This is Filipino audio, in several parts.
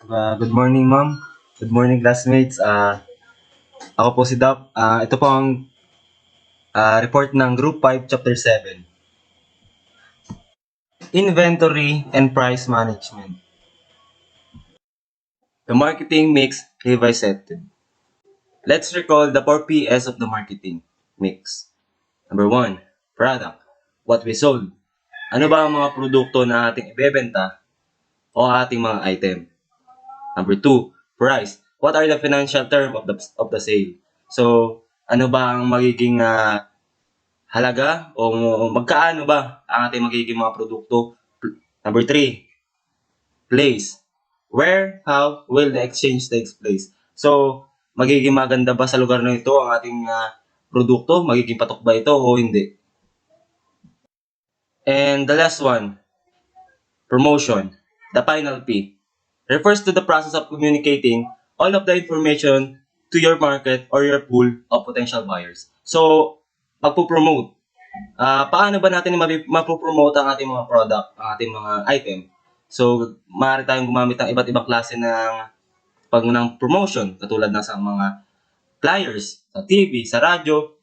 Good morning, ma'am. Good morning, classmates. Ako po si Dap. Ito po ang report ng Group 5, Chapter 7. Inventory and Price Management. The marketing mix revisited. Let's recall the 4 P's of the marketing mix. Number 1, product. What we sold. Ano ba ang mga produkto na ating ibebenta o ating mga item? Number 2, price. What are the financial term of the sale? So, ano ba ang magiging halaga o magkaano ba ang ating magiging mga produkto? Number 3, place. Where, how will the exchange takes place? So, magiging maganda ba sa lugar na ito ang ating produkto? Magiging patok ba ito o hindi? And the last one, promotion. The final P refers to the process of communicating all of the information to your market or your pool of potential buyers. So, pagpo-promote. Paano ba natin mapopromote ang ating mga product, ang ating mga item? So, maaari tayong gumamit ng iba't ibang klase ng promotion, katulad ng sa mga flyers, sa TV, sa radyo,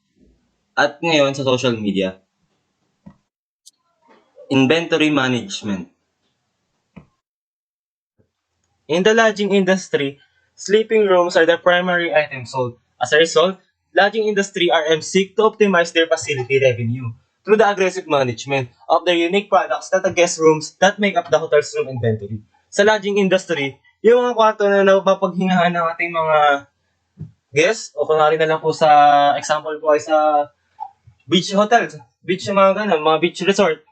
at ngayon sa social media. Inventory management. In the lodging industry, sleeping rooms are the primary item sold. As a result, lodging industry RMs seek to optimize their facility revenue through the aggressive management of their unique products at the guest rooms that make up the hotel's room inventory. Sa lodging industry, yung mga kwarto na napapaghingahan ng ating mga guests, o kunwari na lang po sa example po ay sa beach hotels, beach mga beach resort,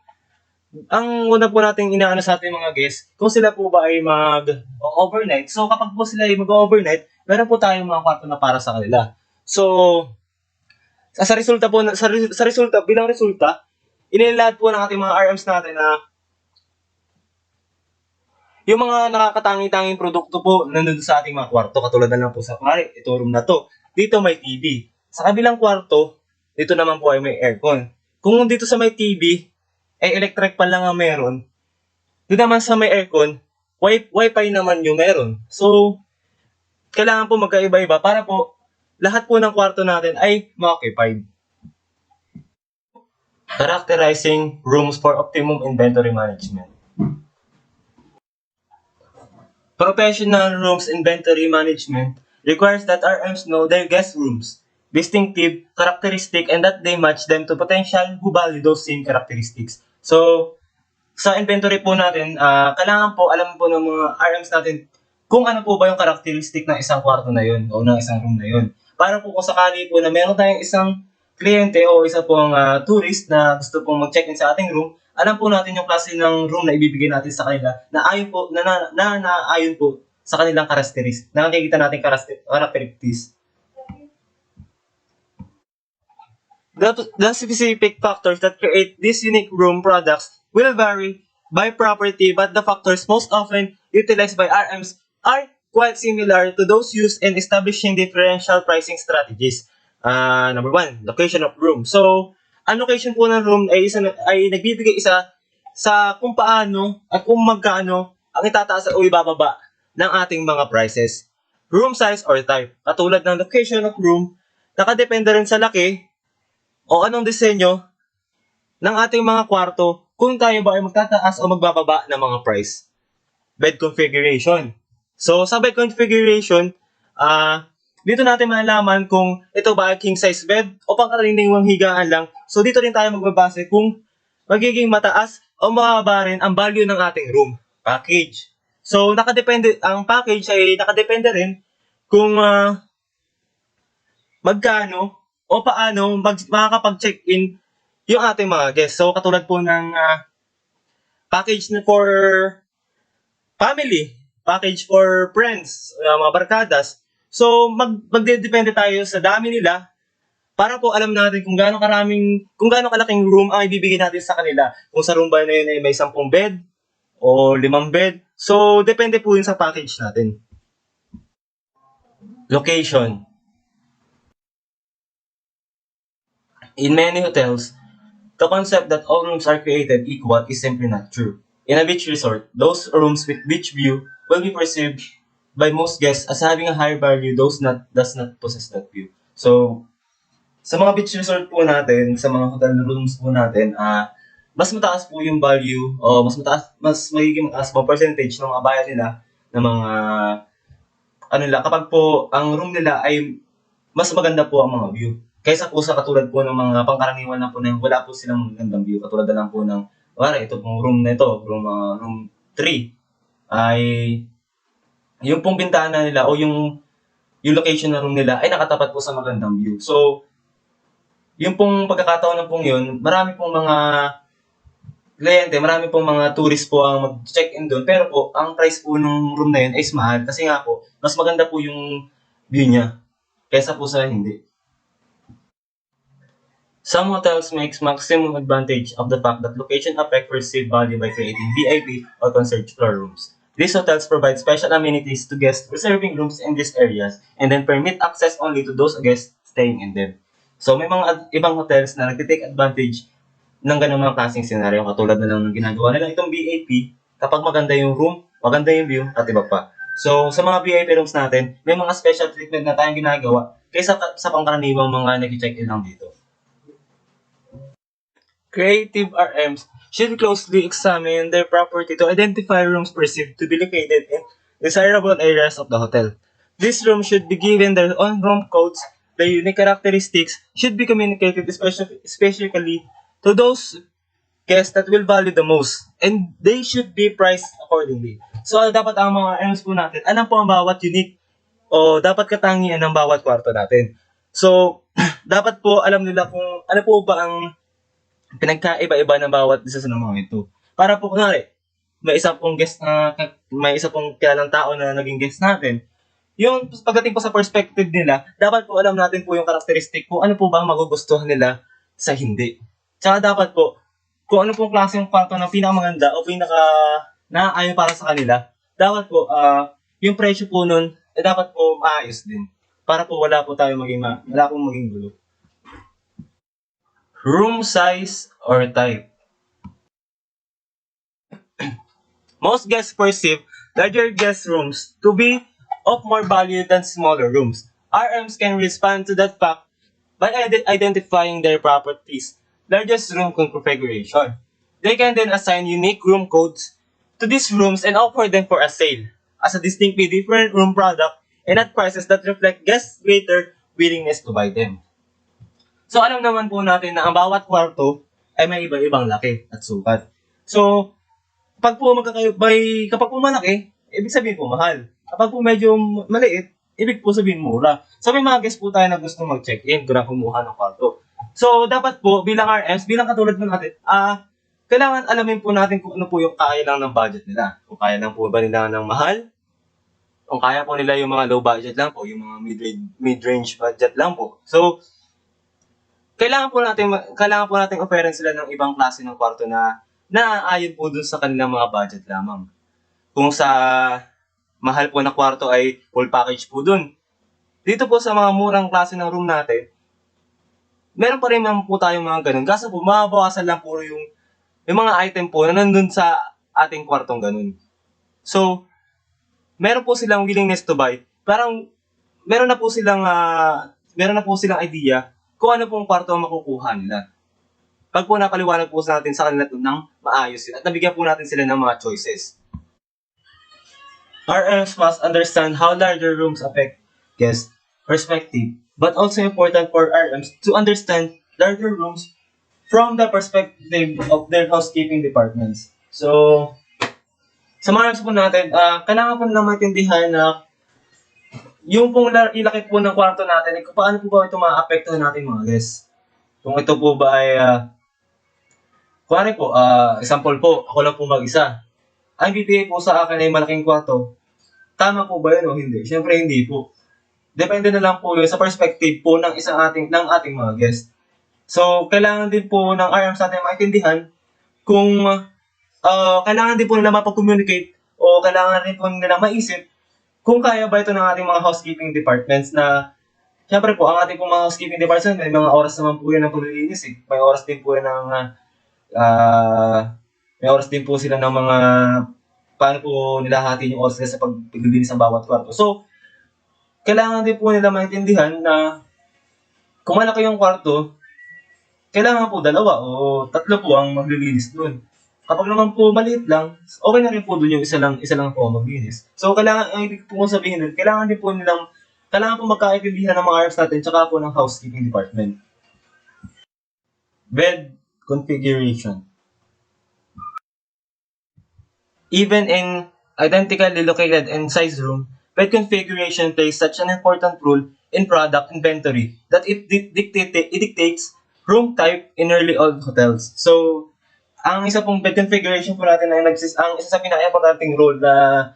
ang una po nating inaano sa ating mga guests, kung sila po ba ay mag-overnight. So, kapag po sila ay mag-overnight, meron po tayong mga kwarto na para sa kanila. So, bilang resulta, inilalad po ng ating mga RMs natin na yung mga nakakatangi-tanging produkto po nandun sa ating mga kwarto, katulad na lang po sa pare, ito room na to. Dito may TV. Sa kabilang kwarto, dito naman po ay may aircon. Kung dito sa may TV, electric pa lang ang meron, doon naman sa may aircon, wifi naman yung meron. So, kailangan po magkaiba-iba para po lahat po ng kwarto natin ay ma-occupied. Characterizing rooms for optimum inventory management. Professional rooms inventory management requires that RMs know their guest rooms, distinctive characteristic, and that they match them to potential who value those same characteristics. So, sa inventory po natin, kailangan po alam po ng mga RMs natin kung ano po ba yung characteristic ng isang kwarto na yun o ng isang room na yun. Para po kung sakali po na meron tayong isang kliyente o isa pong tourist na gusto pong mag-check-in sa ating room, alam po natin yung klase ng room na ibibigay natin sa kanila na ayon po naayon po sa kanilang characteristics. Nakikita natin characteristics. The specific factors that create these unique room products will vary by property, but the factors most often utilized by RMs are quite similar to those used in establishing differential pricing strategies. Number 1, location of room. So, ang location po ng room ay nagbibigay isa sa kung paano at kung magkano ang itataas o ibababa ng ating mga prices. Room size or type. Katulad ng location of room, nakadepende rin sa laki o anong disenyo ng ating mga kwarto kung tayo ba ay magtataas o magbababa ng mga price. Bed configuration. So, sa bed configuration, dito natin malalaman kung ito ba ay king size bed o pangkaraniwang higaan lang. So, dito rin tayo magbabase kung magiging mataas o mababa rin ang value ng ating room package. So, ang package ay nakadepende rin kung magkano o paano makakapag-check-in yung ating mga guests. So, katulad po ng package for family, package for friends, mga barkadas. So, magdedepende tayo sa dami nila para po alam natin kung gaano kalaking room ang ibibigay natin sa kanila. Kung sa room ba na yun ay may 10 bed o 5 bed. So, depende po yun sa package natin. Location. In many hotels, the concept that all rooms are created equal is simply not true. In a beach resort, those rooms with beach view will be perceived by most guests as having a higher value, those does not possess that view. So, sa mga beach resort po natin, sa mga hotel rooms po natin, mas mataas po yung value o mas magiging mataas po percentage ng mga bayan nila ng mga ano nila kapag po ang room nila ay mas maganda po ang mga view. Kaysa po sa katulad po ng mga pangkaraniwan na po na wala po silang magandang view. Katulad na lang po ng, ito pong room na ito, room 3, ay yung pong bintana nila o yung location na room nila ay nakatapat po sa magandang view. So, yung pong pagkakataon na pong yun, marami pong mga kliyente, marami pong mga tourist po ang mag-check-in doon. Pero po, ang price po ng room na yun ay mahal. Kasi nga po, mas maganda po yung view niya kaysa po sa hindi. Some hotels makes maximum advantage of the fact that location affect perceived value by creating VIP or concierge floor rooms. These hotels provide special amenities to guests reserving rooms in these areas and then permit access only to those guests staying in them. So may mga ibang hotels na nagtitake advantage ng ganung mga klaseng senaryo katulad na lang ng ginagawa nila itong VIP kapag maganda yung room, maganda yung view at iba pa. So sa mga VIP rooms natin, may mga special treatment na tayong ginagawa kaysa sa pangkaraniwang mga nag-check-in lang dito. Creative RMs should closely examine their property to identify rooms perceived to be located in desirable areas of the hotel. These rooms should be given their own room codes. The unique characteristics should be communicated especially to those guests that will value the most, and they should be priced accordingly. So, dapat ang mga RMs po natin, alam po ang bawat unique o dapat katangian ng bawat kwarto natin. So, dapat po alam nila kung ano po ba ang pinagkaiba-iba ng bawat isa sa mga ito. Para po, kunwari, may isa pong kilalang tao na naging guest natin, yung pagdating po sa perspective nila, dapat po alam natin po yung karakteristik po, ano po ba ang magugustuhan nila sa hindi. Tsaka dapat po, kung ano pong klaseng kwarto na pinakamaganda o naaayon para sa kanila, dapat po, yung presyo po nun, dapat po maayos din. Para po wala pong maging gulo. Room size or type. Most guests perceive larger guest rooms to be of more value than smaller rooms. RMs can respond to that fact by identifying their properties' largest room configuration. They can then assign unique room codes to these rooms and offer them for a sale as a distinctly different room product and at prices that reflect guests' greater willingness to buy them. So alam naman po natin na ang bawat kwarto ay may iba-ibang laki at sukat. So, kapag po malaki, ibig sabihin po mahal. Kapag po medyo maliit, ibig po sabihin mura. So may mga guests po tayo na gusto mag-check-in kung kumuha ng kwarto. So dapat po bilang RMs, bilang katulad po natin, kailangan alamin po natin kung ano po yung kaya lang ng budget nila. Kung kaya lang po ba nila ng mahal, kung kaya po nila yung mga low budget lang po, yung mga mid-range budget lang po. So, kailangan po natin offeran sila ng ibang klase ng kwarto na naaayon po dun sa kanilang mga budget lamang. Kung sa mahal po na kwarto ay full package po dun. Dito po sa mga murang klase ng room natin, meron pa rin naman po tayong mga ganun. Kaso po, mababawasan lang po yung mga item po na nandun sa ating kwartong ganun. So, meron po silang willingness to buy. Parang, meron na po silang idea kung ano pong kwarto ang makukuha nila. Pag po napaliwanag po natin sa kanila ito ng maayos at nabigyan po natin sila ng mga choices. RMs must understand how larger rooms affect guest perspective, but also important for RMs to understand larger rooms from the perspective of their housekeeping departments. So, sa mga RMs po natin, kailangan po naman maintindihan na yung pong ilaki po ng kwarto natin, kung paano po ba ito ma-apektuhan natin mga guests. Kung ito po ba ay, kuwari po, example po, ako lang po mag-isa. Ang BPA po sa akin ay malaking kwarto. Tama po ba yun o hindi? Siyempre hindi po. Depende na lang po yun sa perspective po ng ating mga guests. So, kailangan din po ng RMs natin maintindihan kung kailangan din po nila mapag-communicate o kailangan din po nila maisip kung kaya ba ito ng ating mga housekeeping departments na, syempre po, ang ating mga housekeeping departments, may mga oras naman po yun ng paglilinis eh. May oras din po yun ng May oras din po sila ng mga paano po nilahati yung oras nila sa paglilinis ng bawat kwarto. So, kailangan din po nila maintindihan na kung malaki yung kwarto, kailangan po dalawa o tatlo po ang maglilinis doon. Kapag naman po maliit lang, okay na rin po doon yung isa lang po ang maglinis. So, kailangan, ang ibig po kong sabihin doon, kailangan po magkaintindihan ng mga RMs natin tsaka po ng housekeeping department. Bed configuration. Even in identically located and sized room, bed configuration plays such an important role in product inventory that it dictates room type in early old hotels. So, ang isa pong bed configuration po natin ang isa sa pinaka-importanting role na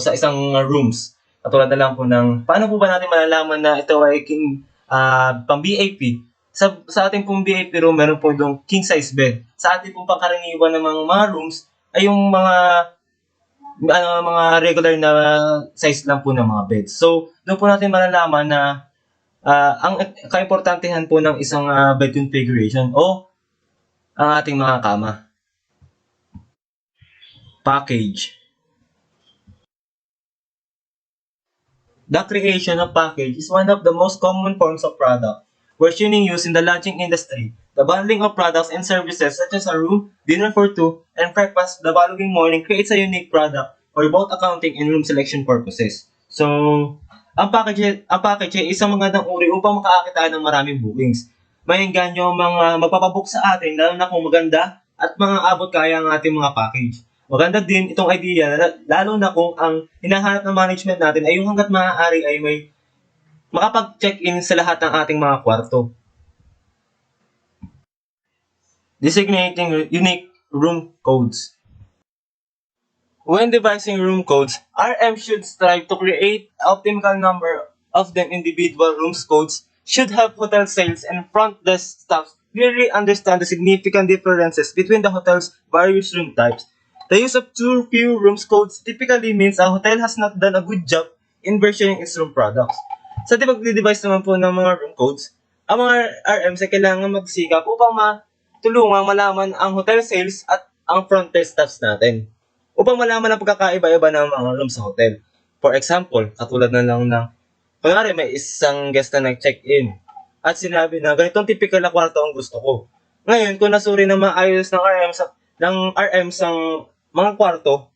sa isang rooms. Katulad na lang po ng paano po ba natin malalaman na ito ay pang VIP. Sa ating pong VIP room, meron po yung king size bed. Sa ating pong pangkaraniwan ng mga rooms ay yung mga regular na size lang po ng mga beds. So, doon po natin malalaman na ang kaimportantehan po ng isang bed configuration o ang ating mga kama. Package. The creation of package is one of the most common forms of product versioning used in the lodging industry. The bundling of products and services such as a room, dinner for two, and breakfast the following morning creates a unique product for both accounting and room selection purposes. So, ang package ay isang magandang uri upang makakakitaan ng maraming bookings. Maengganyo mga magpapabook sa atin lalo na kung maganda at mga abot kaya ang ating mga package. Maganda din itong idea lalo na kung ang hinahanap ng management natin ay yung hanggat maaari ay may makapag-check-in sa lahat ng ating mga kwarto. Designating unique room codes. When devising room codes, RM should strive to create an optimal number of them. Individual rooms codes should help hotel sales and front desk staff clearly understand the significant differences between the hotel's various room types. The use of too few rooms codes typically means a hotel has not done a good job in versioning its room products. Sa pag-devise naman po ng mga room codes, ang mga RMs ay kailangan magsikap upang matulungang malaman ang hotel sales at ang front desk staffs natin upang malaman ang pagkakaiba-iba ng mga room sa hotel. For example, katulad na lang ng kunwari may isang guest na nag-check-in at sinabi na ganitong typical na kwarto ang gusto ko. Ngayon, kung nasuri na maayos ng RMs ang mga kwarto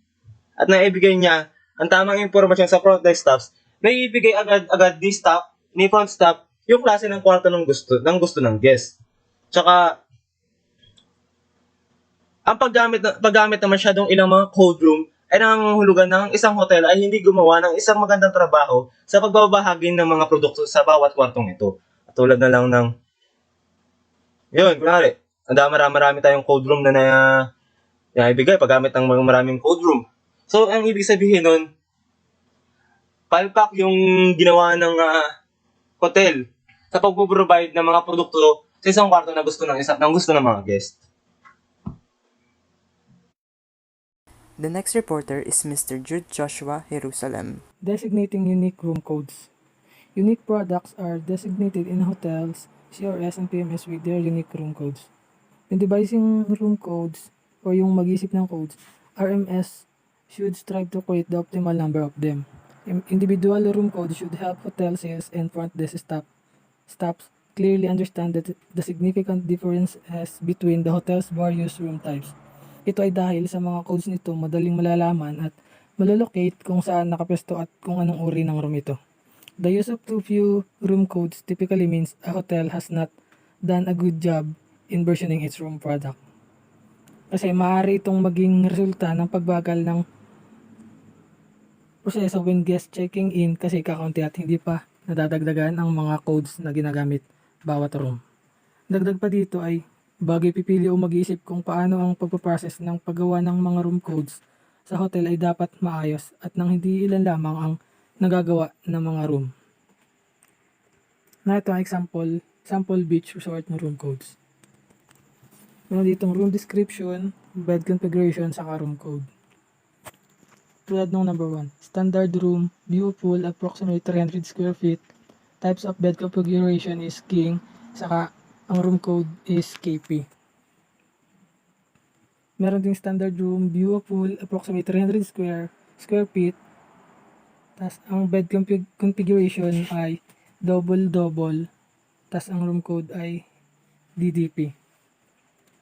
at naibigay niya ang tamang impormasyon sa front desk staffs, may ibigay agad ni front staff yung klase ng kwarto ng gusto ng guest. Tsaka ang paggamit ng masyadong ilang mga code room ay nangangahulugan ng isang hotel ay hindi gumawa ng isang magandang trabaho sa pagbabahagi ng mga produkto sa bawat kwartong ito. Tulad na lang ng kunwari, marami tayong code room na ibigay paggamit ng maraming code room. So, ang ibig sabihin nun, palpak yung ginawa ng hotel sa pag-provide ng mga produkto sa isang kwarto na gusto ng mga guest. The next reporter is Mr. Jude Jerusalem. Designating unique room codes. Unique products are designated in hotels, CRS, and PMS with their unique room codes. When devising room codes or yung mag-isip ng codes, RMS should strive to create the optimal number of them. Individual room codes should help hotel sales and front desk staffs clearly understand the significant differences between the hotel's various room types. Ito ay dahil sa mga codes nito madaling malalaman at malolocate kung saan nakapesto at kung anong uri ng room ito. The use of too few room codes typically means a hotel has not done a good job in versioning its room product. Kasi maaari itong maging resulta ng pagbagal ng proseso when guest checking in kasi kakaunti at hindi pa nadadagdagan ang mga codes na ginagamit bawat room. Dagdag pa dito ay bago ipipili o mag-iisip kung paano ang pagpaprocess ng paggawa ng mga room codes sa hotel ay dapat maayos at nang hindi ilan lamang ang nagagawa ng mga room. Na ito ang sample beach resort na room codes. Meron ditong room description, bed configuration, saka room code. Tulad ng number 1, standard room, view pool, approximately 300 square feet. Types of bed configuration is king, saka ang room code is KP. Meron ding standard room, view of pool, approximate 300 square feet. Tapos ang bed configuration ay double-double. Tapos ang room code ay DDP.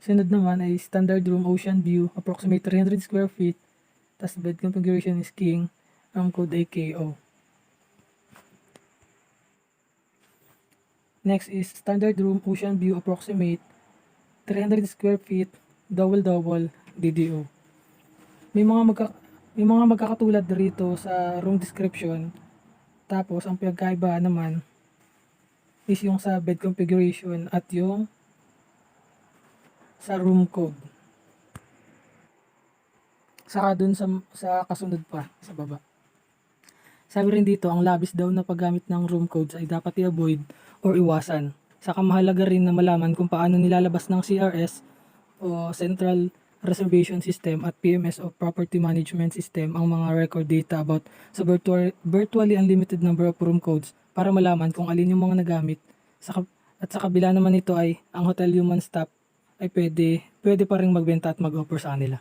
Sunod naman ay standard room, ocean view, approximate 300 square feet. Tapos bed configuration is king. Room code ay KO. Next is standard room, ocean view, approximate 300 square feet, double-double, DDO. May mga magkakatulad dito sa room description. Tapos ang pinagkaiba naman is yung sa bed configuration at yung sa room code. Saka dun sa kasunod pa sa baba. Sabi rin dito, ang labis daw na paggamit ng room codes ay dapat i-avoid or iwasan. Saka mahalaga rin na malaman kung paano nilalabas ng CRS o Central Reservation System at PMS o Property Management System ang mga record data about sa virtually unlimited number of room codes para malaman kung alin yung mga nagamit. At sa kabila naman ito ay ang hotel human staff ay pwede pa rin magbenta at mag-offer sa kanila.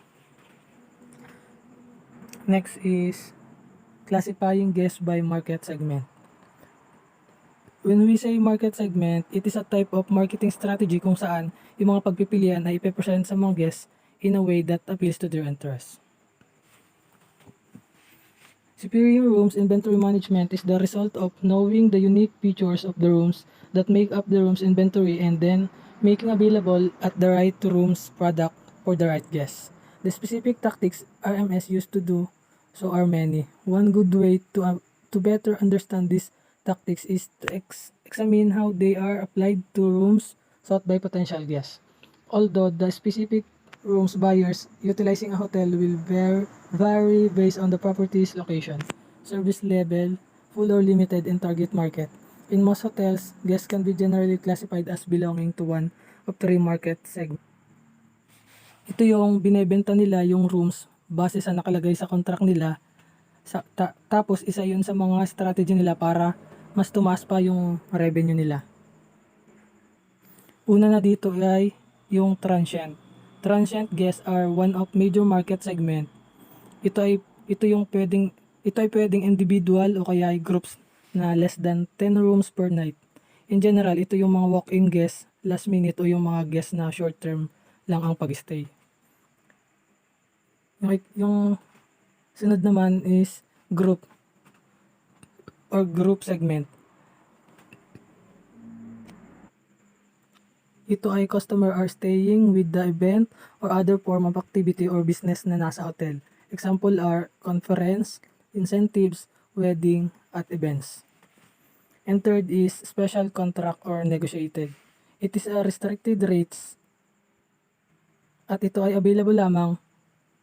Next is classifying guests by market segment. When we say market segment, it is a type of marketing strategy kung saan yung mga pagpipilian ay ipepresent sa mga guests in a way that appeals to their interests. Superior rooms inventory management is the result of knowing the unique features of the rooms that make up the room's inventory and then making available at the right rooms product for the right guests. The specific tactics RMS used to do so are many. One good way to better understand these tactics is to examine how they are applied to rooms sought by potential guests. Although the specific rooms buyers utilizing a hotel will vary based on the property's location, service level, full or limited, and target market. In most hotels, guests can be generally classified as belonging to one of three market segments. Ito yung binebenta nila yung rooms base sa nakalagay sa contract nila. Tapos isa yun sa mga strategy nila para mas tumaas pa yung revenue nila. Una na dito ay yung transient. Transient guests are one of major market segment. Ito ay pwedeng individual o kaya ay groups na less than 10 rooms per night. In general, ito yung mga walk-in guests, last minute o yung mga guests na short term lang ang pag-stay. Yung sunod naman is group or group segment. Ito ay customer are staying with the event or other form of activity or business na nasa hotel. Example are conference, incentives, wedding, at events. And third is special contract or negotiated. It is a restricted rates at ito ay available lamang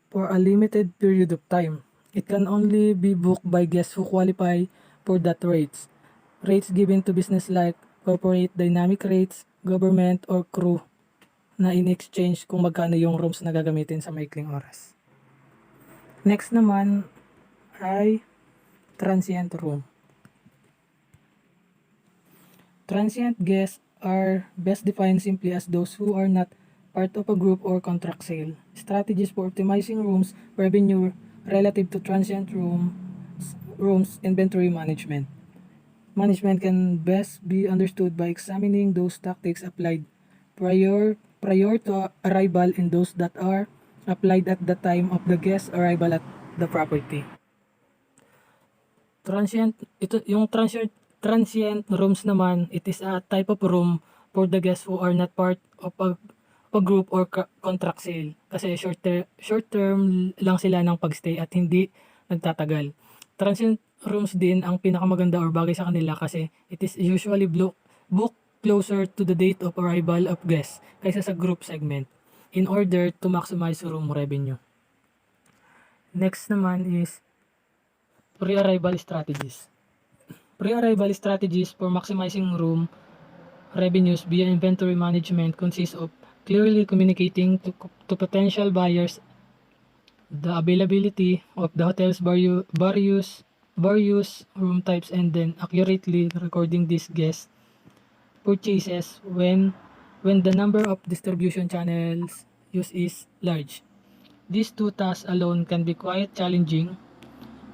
for a limited period of time. It can only be booked by guests who qualify for that rates. Rates given to business like corporate dynamic rates, government, or crew na in exchange kung magkano yung rooms na gagamitin sa maikling oras. Next naman ay transient room. Transient guests are best defined simply as those who are not part of a group or contract sale. Strategies for optimizing rooms revenue relative to transient rooms inventory management. Management can best be understood by examining those tactics applied prior to arrival and those that are applied at the time of the guest arrival at the property. Transient rooms naman, it is a type of room for the guests who are not part of a group or contract sale. Kasi short term lang sila ng pagstay at hindi nagtatagal. Transient rooms din ang pinakamaganda or bagay sa kanila kasi it is usually booked closer to the date of arrival of guests kaysa sa group segment in order to maximize room revenue. Next naman is pre-arrival strategies. Pre-arrival strategies for maximizing room revenues via inventory management consist of clearly communicating to potential buyers the availability of the hotel's various room types and then accurately recording these guest purchases when the number of distribution channels used is large. These two tasks alone can be quite challenging.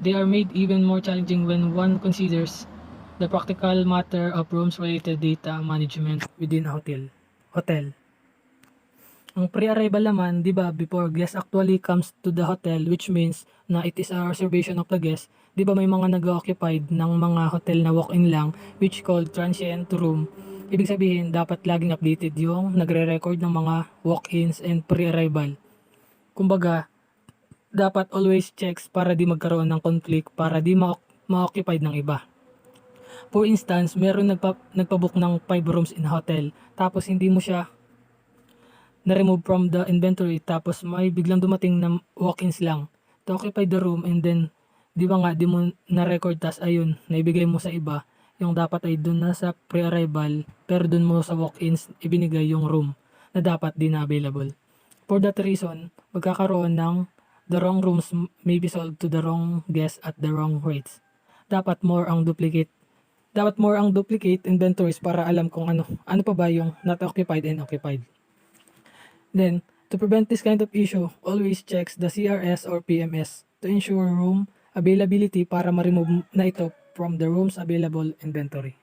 They are made even more challenging when one considers the practical matter of rooms-related data management within a hotel. Ang pre-arrival naman, di ba, before guest actually comes to the hotel, which means na it is a reservation of the guest, di ba may mga nag-occupied ng mga hotel na walk-in lang, which called Transient Room. Ibig sabihin, dapat laging updated yung nagre-record ng mga walk-ins and pre-arrival. Kumbaga, dapat always checks para di magkaroon ng conflict, para di ma-occupied ng iba. For instance, meron nagpabook ng 5 rooms in a hotel, tapos hindi mo siya na-remove from the inventory, tapos may biglang dumating na walk-ins lang to occupy the room, and then di ba nga di mo na-record, tas ayun, naibigay mo sa iba, yung dapat ay dun na sa pre-arrival, pero dun mo sa walk-ins ibinigay yung room na dapat di na available. For that reason, magkakaroon ng the wrong rooms may be sold to the wrong guests at the wrong rates. Dapat more ang duplicate inventories para alam kung ano pa ba yung not occupied and occupied. Then, to prevent this kind of issue, always checks the CRS or PMS to ensure room availability para ma-remove na ito from the rooms available inventory.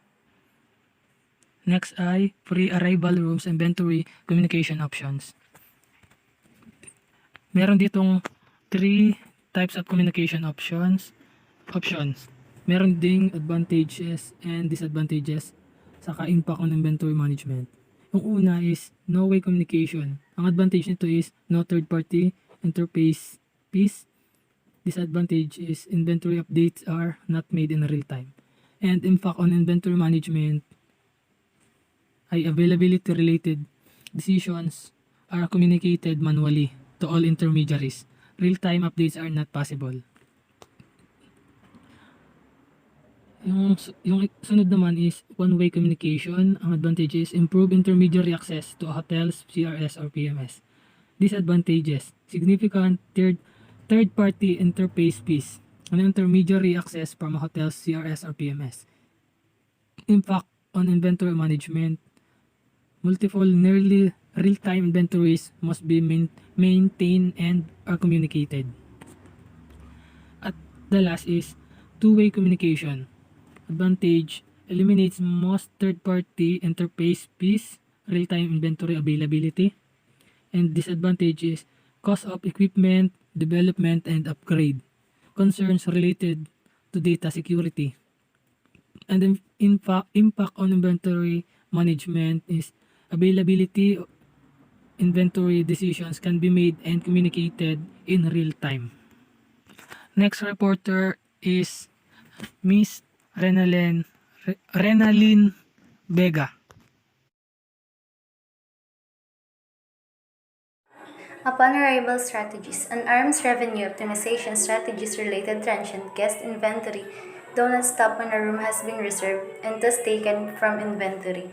Next ay pre-arrival rooms inventory communication options. Meron ditong 3 types of communication options. Meron ding advantages and disadvantages saka impact on inventory management. Yung una is no-way communication. Ang advantage nito is no third-party interface piece. Disadvantage is inventory updates are not made in real time. And impact on inventory management ay availability-related decisions are communicated manually to all intermediaries. Real-time updates are not possible. Yung sunod naman is one-way communication. Ang advantage is improve intermediary access to hotels, CRS, or PMS. Disadvantages, significant third-party interface fees and intermediary access from hotels, CRS, or PMS. Impact on inventory management, multiple nearly real-time inventories must be maintained and are communicated. At the last is two-way communication. Advantage, eliminates most third-party interface fees, real-time inventory availability. And disadvantage is cost of equipment, development, and upgrade. Concerns related to data security. And then impact on inventory management is availability, inventory decisions can be made and communicated in real time. Next reporter is Miss Renalyn Vega. Upon arrival strategies, an arm's revenue optimization strategies related transient guest inventory do not stop when a room has been reserved and thus taken from inventory.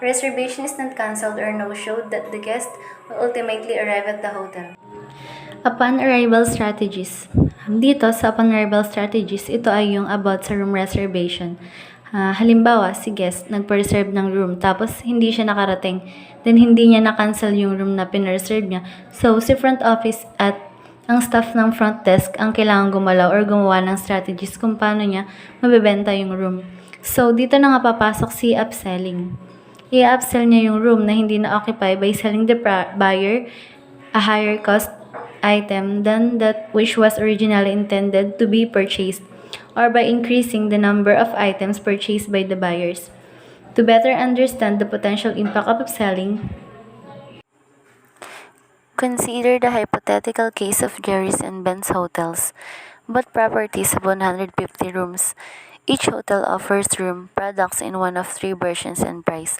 Reservation is not cancelled or no-showed that the guest will ultimately arrive at the hotel. Upon arrival strategies. Dito sa upon arrival strategies, ito ay yung about sa room reservation. Halimbawa, si guest nagpa-reserve ng room tapos hindi siya nakarating. Then hindi niya na-cancel yung room na pin-reserve niya. So, si front office at ang staff ng front desk ang kailangan gumalaw or gumawa ng strategies kung paano niya mabebenta yung room. So, dito na nga papasok si upselling. I-upsell niya yung room na hindi na-occupy by selling the buyer a higher cost item than that which was originally intended to be purchased, or by increasing the number of items purchased by the buyers. To better understand the potential impact of upselling, consider the hypothetical case of Jerry's and Ben's hotels, but properties of 150 rooms. Each hotel offers room products in one of 3 versions and price.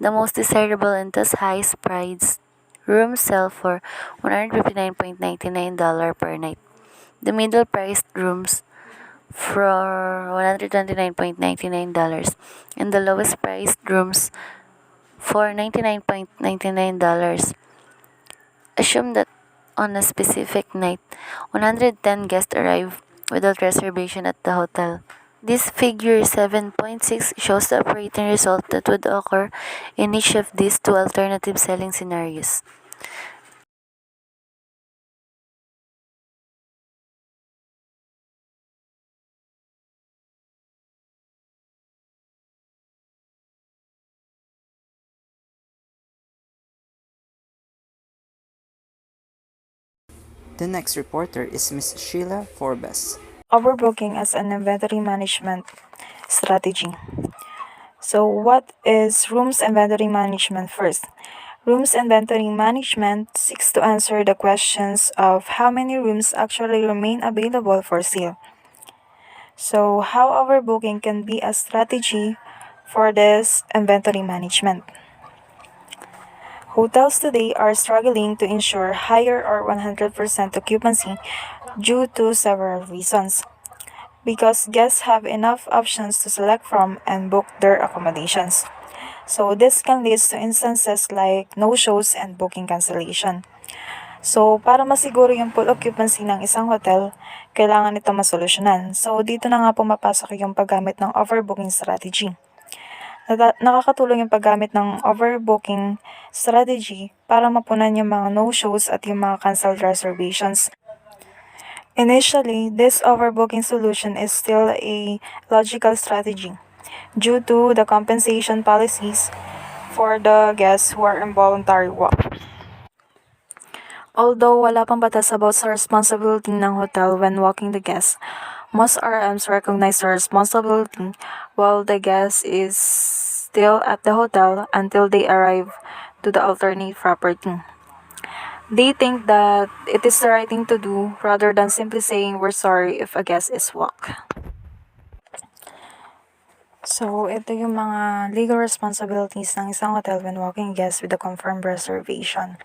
The most desirable and thus highest priced rooms sell for $159.99 per night. The middle priced rooms for $129.99 and the lowest priced rooms for $99.99. Assume that on a specific night, 110 guests arrive without reservation at the hotel. This figure 7.6 shows the operating result that would occur in each of these 2 alternative selling scenarios. The next reporter is Miss Shiela Forbes. Overbooking as an inventory management strategy. So, what is rooms inventory management first? Rooms inventory management seeks to answer the questions of how many rooms actually remain available for sale. So, how overbooking can be a strategy for this inventory management. Hotels today are struggling to ensure higher or 100% occupancy due to several reasons. Because guests have enough options to select from and book their accommodations. So this can lead to instances like no-shows and booking cancellation. So para masiguro yung full occupancy ng isang hotel, kailangan ito masolusyonan. So dito na nga pumapasok yung paggamit ng overbooking strategy. Nakakatulong yung paggamit ng overbooking strategy para mapunan yung mga no-shows at yung mga canceled reservations. Initially, this overbooking solution is still a logical strategy due to the compensation policies for the guests who are involuntary walkers. Although wala pang batas about sa responsibility ng hotel when walking the guests, most RMs recognize the responsibility while the guest is still at the hotel until they arrive to the alternate property. They think that it is the right thing to do rather than simply saying we're sorry if a guest is walked. So, ito yung mga legal responsibilities ng isang hotel when walking guests with a confirmed reservation.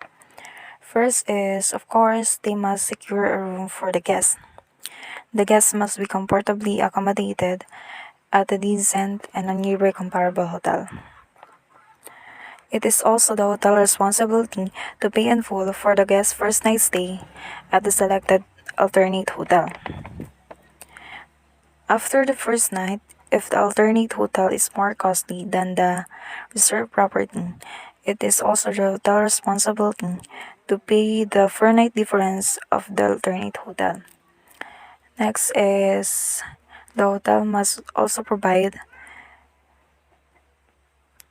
First is, of course, they must secure a room for the guest. The guest must be comfortably accommodated at a decent and a nearby comparable hotel. It is also the hotel's responsibility to pay in full for the guest's first night stay at the selected alternate hotel. After the first night, if the alternate hotel is more costly than the reserved property, it is also the hotel's responsibility to pay the per night difference of the alternate hotel. Next is the hotel must also provide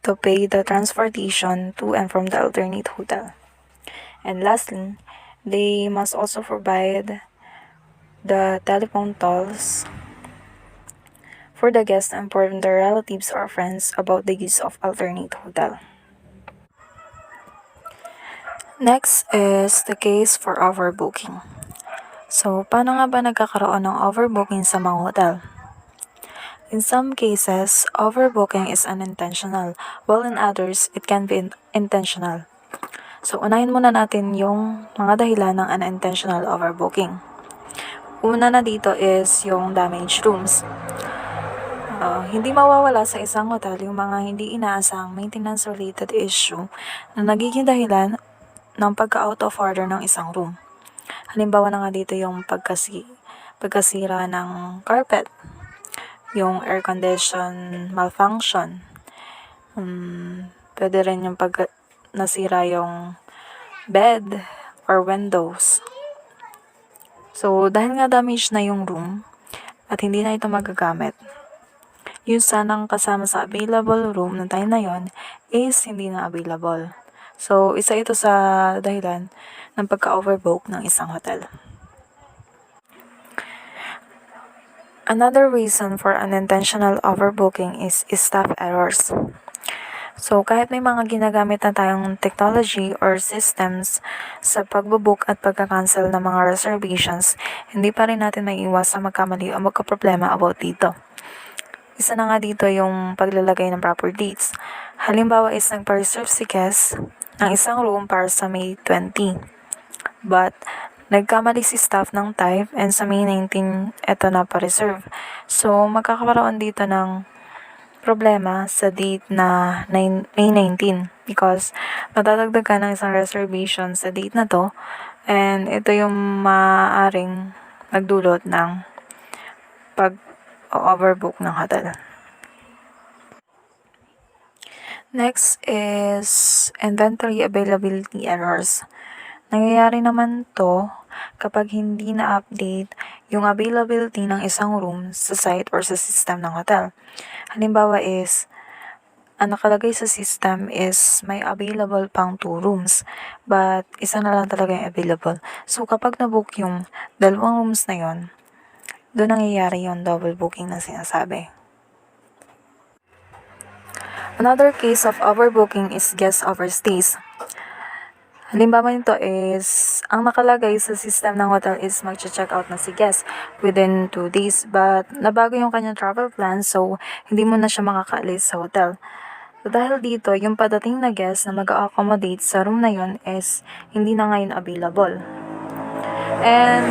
to pay the transportation to and from the alternate hotel. And lastly, they must also provide the telephone tolls for the guests to inform their relatives or friends about the use of alternate hotel. Next is the case for overbooking. So, paano nga ba nagkakaroon ng overbooking sa mga hotel? In some cases, overbooking is unintentional, while in others, it can be intentional. So, unahin muna natin yung mga dahilan ng unintentional overbooking. Una na dito is yung damaged rooms. Hindi mawawala sa isang hotel yung mga hindi inaasang maintenance-related issue na nagiging dahilan ng pagka-out of order ng isang room. Halimbawa na nga dito yung pagkasira ng carpet, yung air condition malfunction, pwede rin yung nasira yung bed or windows. So, dahil nga damage na yung room at hindi na ito magagamit, yung sanang kasama sa available room na time na yon is hindi na available. So, isa ito sa dahilan ng pagka-overbook ng isang hotel. Another reason for unintentional overbooking is staff errors. So, kahit may mga ginagamit na tayong technology or systems sa pagbobook at pagka-cancel ng mga reservations, hindi pa rin natin maiiwas sa magkamali o magka-problema about dito. Isa na nga dito yung paglalagay ng proper dates. Halimbawa is nagpa-reserve si guest ng isang room para sa May 20. But, nagkamali si staff ng time and sa May 19, ito na pa-reserve. So, magkakaroon dito ng problema sa date na May 19 because matadagdag ka ng isang reservation sa date na to and ito yung maaaring magdulot ng pag-overbook ng hotel. Next is inventory availability errors. Nangyayari naman to kapag hindi na-update yung availability ng isang room sa site or sa system ng hotel. Halimbawa is, ang nakalagay sa system is may available pang 2 rooms, but isa na lang talaga yung available. So, kapag nabook yung 2 rooms na yon, doon nangyayari yung double booking na sinasabi. Another case of overbooking is guest overstays. Halimbawa nito is, ang nakalagay sa system ng hotel is mag-check out na si guest within 2 days, but nabago yung kanyang travel plan, so hindi mo na siya makakaalis sa hotel. So dahil dito, yung padating na guest na mag-accommodate sa room na yun is hindi na ngayon available. And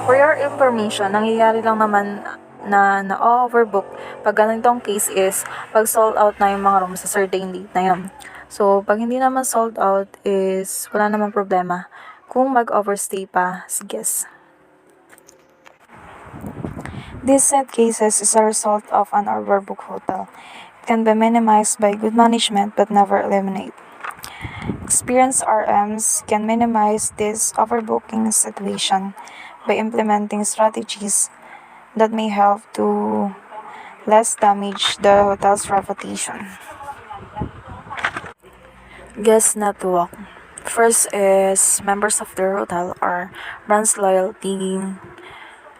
for your information, nangyayari lang naman na na-overbook pag ganitong case is pag sold out na yung mga room sa certain date na yun. So, pag hindi naman sold out is wala namang problema kung mag-overstay pa si guest. This said cases is a result of an overbooked hotel. It can be minimized by good management but never eliminate. Experienced RMs can minimize this overbooking situation by implementing strategies that may help to less damage the hotel's reputation. Guest network. First is members of their hotel or branch loyalty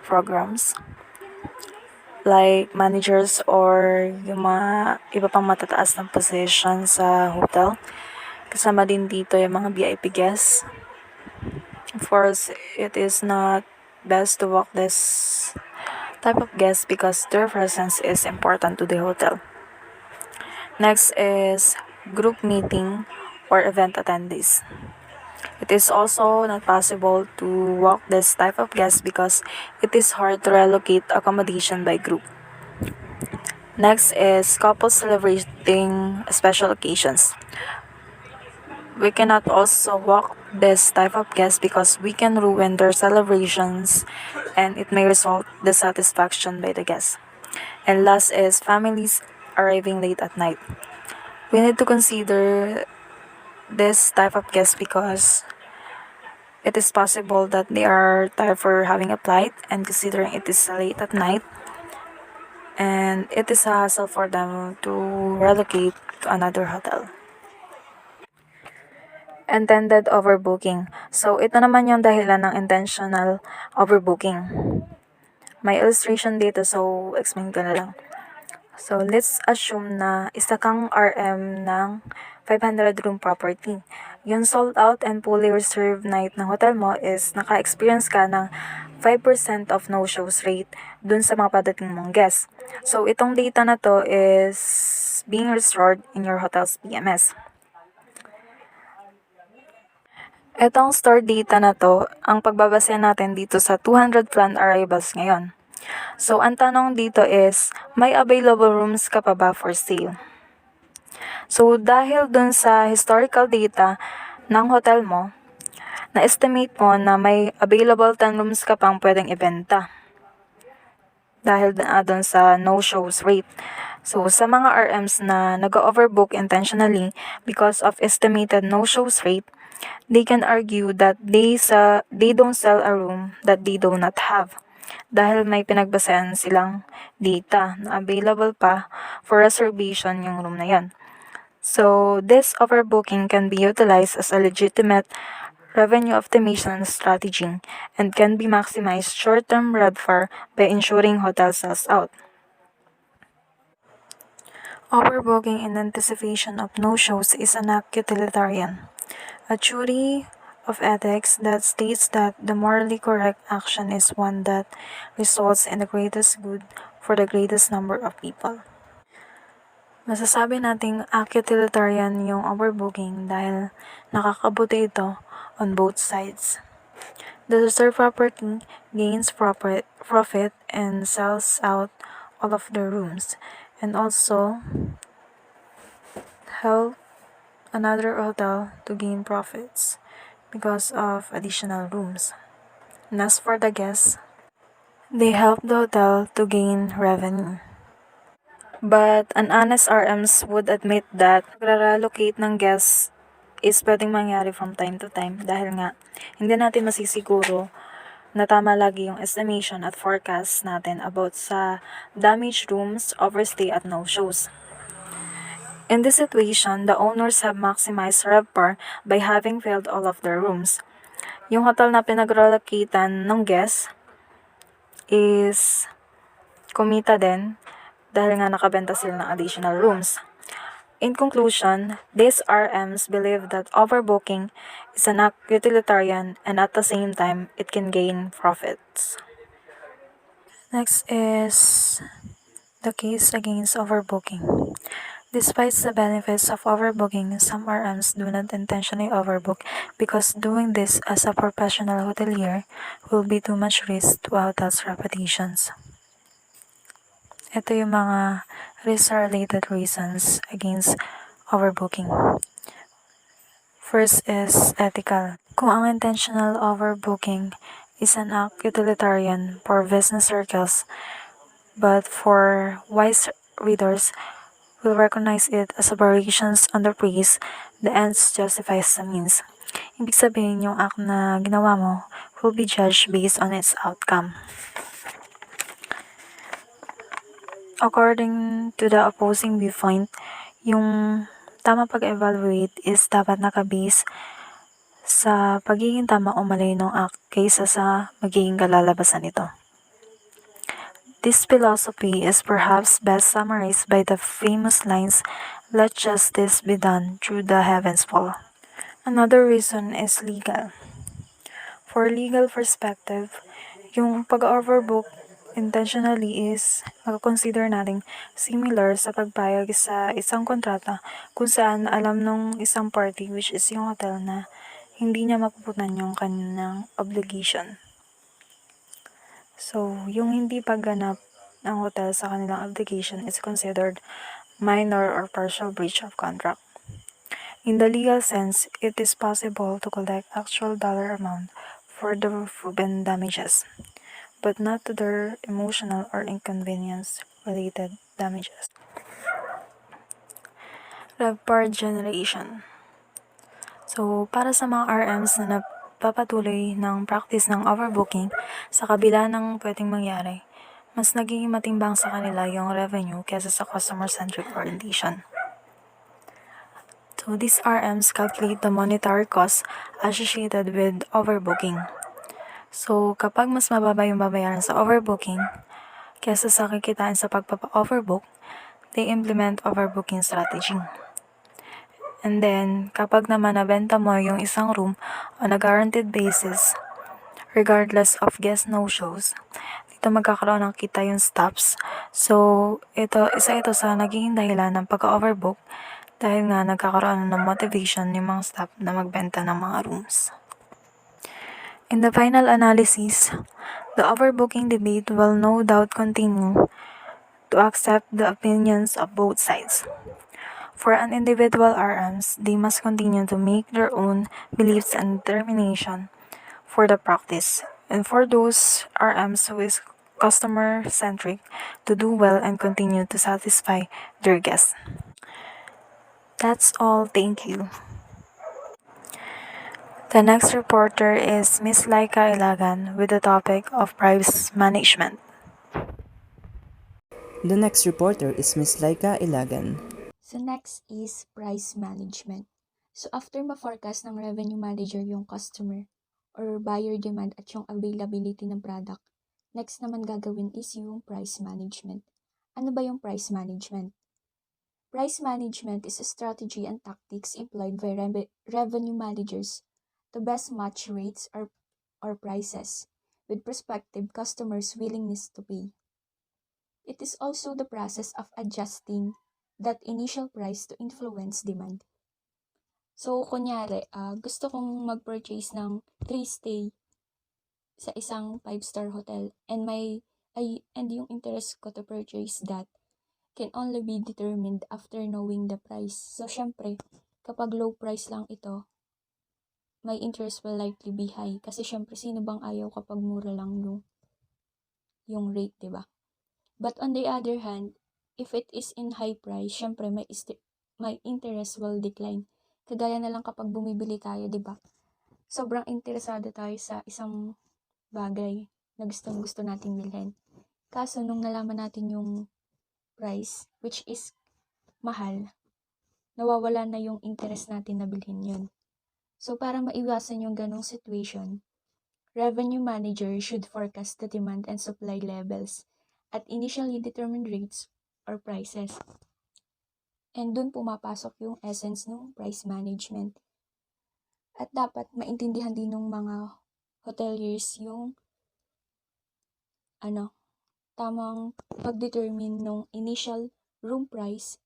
programs like managers or yung mga iba pang matataas ng position sa hotel. Kasama din dito yung mga VIP guests. Of course, it is not best to walk this type of guests because their presence is important to the hotel. Next is group meeting or event attendees. It is also not possible to walk this type of guests because it is hard to relocate accommodation by group. Next is couples celebrating special occasions. We cannot also walk this type of guests because we can ruin their celebrations and it may result dissatisfaction by the guests. And last is families arriving late at night. We need to consider this type of guests because it is possible that they are tired for having a flight and considering it is late at night and it is a hassle for them to relocate to another hotel. Intended overbooking. So, ito naman yung dahilan ng intentional overbooking. May illustration dito, so explain ko na lang. So, let's assume na isa kang RM ng 500 room property. Yung sold out and fully reserved night ng hotel mo is naka-experience ka ng 5% of no-shows rate dun sa mga padating mong guests. So, itong data na to is being restored in your hotel's PMS. Etong store data na to, ang pagbabasehan natin dito sa 200 planned arrivals ngayon. So, ang tanong dito is, may available rooms ka pa ba for sale? So, dahil dun sa historical data ng hotel mo, na-estimate mo na may available 10 rooms ka pang pwedeng ibenta. Dahil dun sa no-shows rate. So, sa mga RMs na nag-overbook intentionally because of estimated no-shows rate, they can argue that they don't sell a room that they do not have. Dahil may pinagbasehan silang data na available pa for reservation yung room na yan. So, this overbooking can be utilized as a legitimate revenue optimization strategy and can be maximized short-term RevPAR by ensuring hotel sells out. Overbooking in anticipation of no-shows is an act utilitarian, a theory of ethics that states that the morally correct action is one that results in the greatest good for the greatest number of people. Masasabi nating act utilitarian yung overbooking dahil nakakabuti ito on both sides. The reserved property gains profit and sells out all of the rooms and also help another hotel to gain profits because of additional rooms. And as for the guests, they help the hotel to gain revenue. But an honest RMs would admit that relocate ng guests is pwedeng mangyari from time to time dahil nga hindi natin masisiguro na tama lagi yung estimation at forecast natin about sa damaged rooms, overstay at no-shows. In this situation, the owners have maximized RevPAR by having filled all of their rooms. Yung hotel na pinag-relocatean ng guest is kumita din dahil nga nakabenta sila ng additional rooms. In conclusion, these RMs believe that overbooking is an act utilitarian and at the same time, it can gain profits. Next is the case against overbooking. Despite the benefits of overbooking, some RMs do not intentionally overbook because doing this as a professional hotelier will be too much risk to a hotel's reputations. Ito yung mga risk-related reasons against overbooking. First is ethical. Kung ang intentional overbooking is an act utilitarian for business circles, but for wise readers will recognize it as aberrations on the praise, the ends justifies the means. Ibig sabihin, yung act na ginawa mo will be judged based on its outcome. According to the opposing viewpoint, yung tama pag-evaluate is dapat nakabase sa pagiging tama o mali ng act kaysa sa magiging kalalabasan nito. This philosophy is perhaps best summarized by the famous lines, "Let justice be done through the heavens fall." Another reason is legal. For legal perspective, yung pag-overbook intentionally is makakonsider natin similar sa pagpayag sa isang kontrata kung saan alam nung isang party, which is yung hotel, na hindi niya mapupunan yung kanyang obligation. So, yung hindi pagganap ng hotel sa kanilang obligation is considered minor or partial breach of contract. In the legal sense, it is possible to collect actual dollar amount for the proven damages, but not to their emotional or inconvenience-related damages. RevPAR generation. So, para sa mga RMs na nagpapatuloy ng practice ng overbooking sa kabila ng pwedeng mangyari, mas nagiging matimbang sa kanila yung revenue kaysa sa customer-centric orientation. So, these RMs calculate the monetary costs associated with overbooking. So, kapag mas mababa yung babayaran sa overbooking kaysa sa kikitain sa pagpapa-overbook, they implement overbooking strategy. And then, kapag naman nabenta mo yung isang room on a guaranteed basis, regardless of guest no-shows, dito magkakaroon ng kita yung stops. So, isa ito sa naging dahilan ng pagka-overbook dahil nga nagkakaroon ng motivation yung mga staff na magbenta ng mga rooms. In the final analysis, the overbooking debate will no doubt continue to accept the opinions of both sides. For an individual RMs, they must continue to make their own beliefs and determination for the practice. And for those RMs who is customer-centric, to do well and continue to satisfy their guests. That's all. Thank you. The next reporter is Miss Lyca Ilagan with the topic of price management. The next reporter is Miss Lyca Ilagan. So next is price management. So after ma-forecast ng revenue manager yung customer or buyer demand at yung availability ng product, next naman gagawin is yung price management. Ano ba yung price management? Price management is a strategy and tactics employed by revenue managers to best match rates or prices with prospective customers' willingness to pay. It is also the process of adjusting that initial price to influence demand. So, kunyari, gusto kong mag-purchase ng 3-stay sa isang 5-star hotel and yung interest ko to purchase that can only be determined after knowing the price. So, syempre, kapag low price lang ito, my interest will likely be high. Kasi syempre, sino bang ayaw kapag mura lang yung rate, diba? But on the other hand, if it is in high price, syempre, my interest will decline. Kagaya na lang kapag bumibili tayo, diba? Sobrang interesado tayo sa isang bagay na gusto nating bilhin. Kaso, nung nalaman natin yung price, which is mahal, nawawala na yung interest natin na bilhin yun. So, para maiwasan yung ganong situation, revenue manager should forecast the demand and supply levels at initially determined rates or prices. And dun pumapasok yung essence ng price management. At dapat maintindihan din ng mga hoteliers yung tamang pag-determine ng initial room price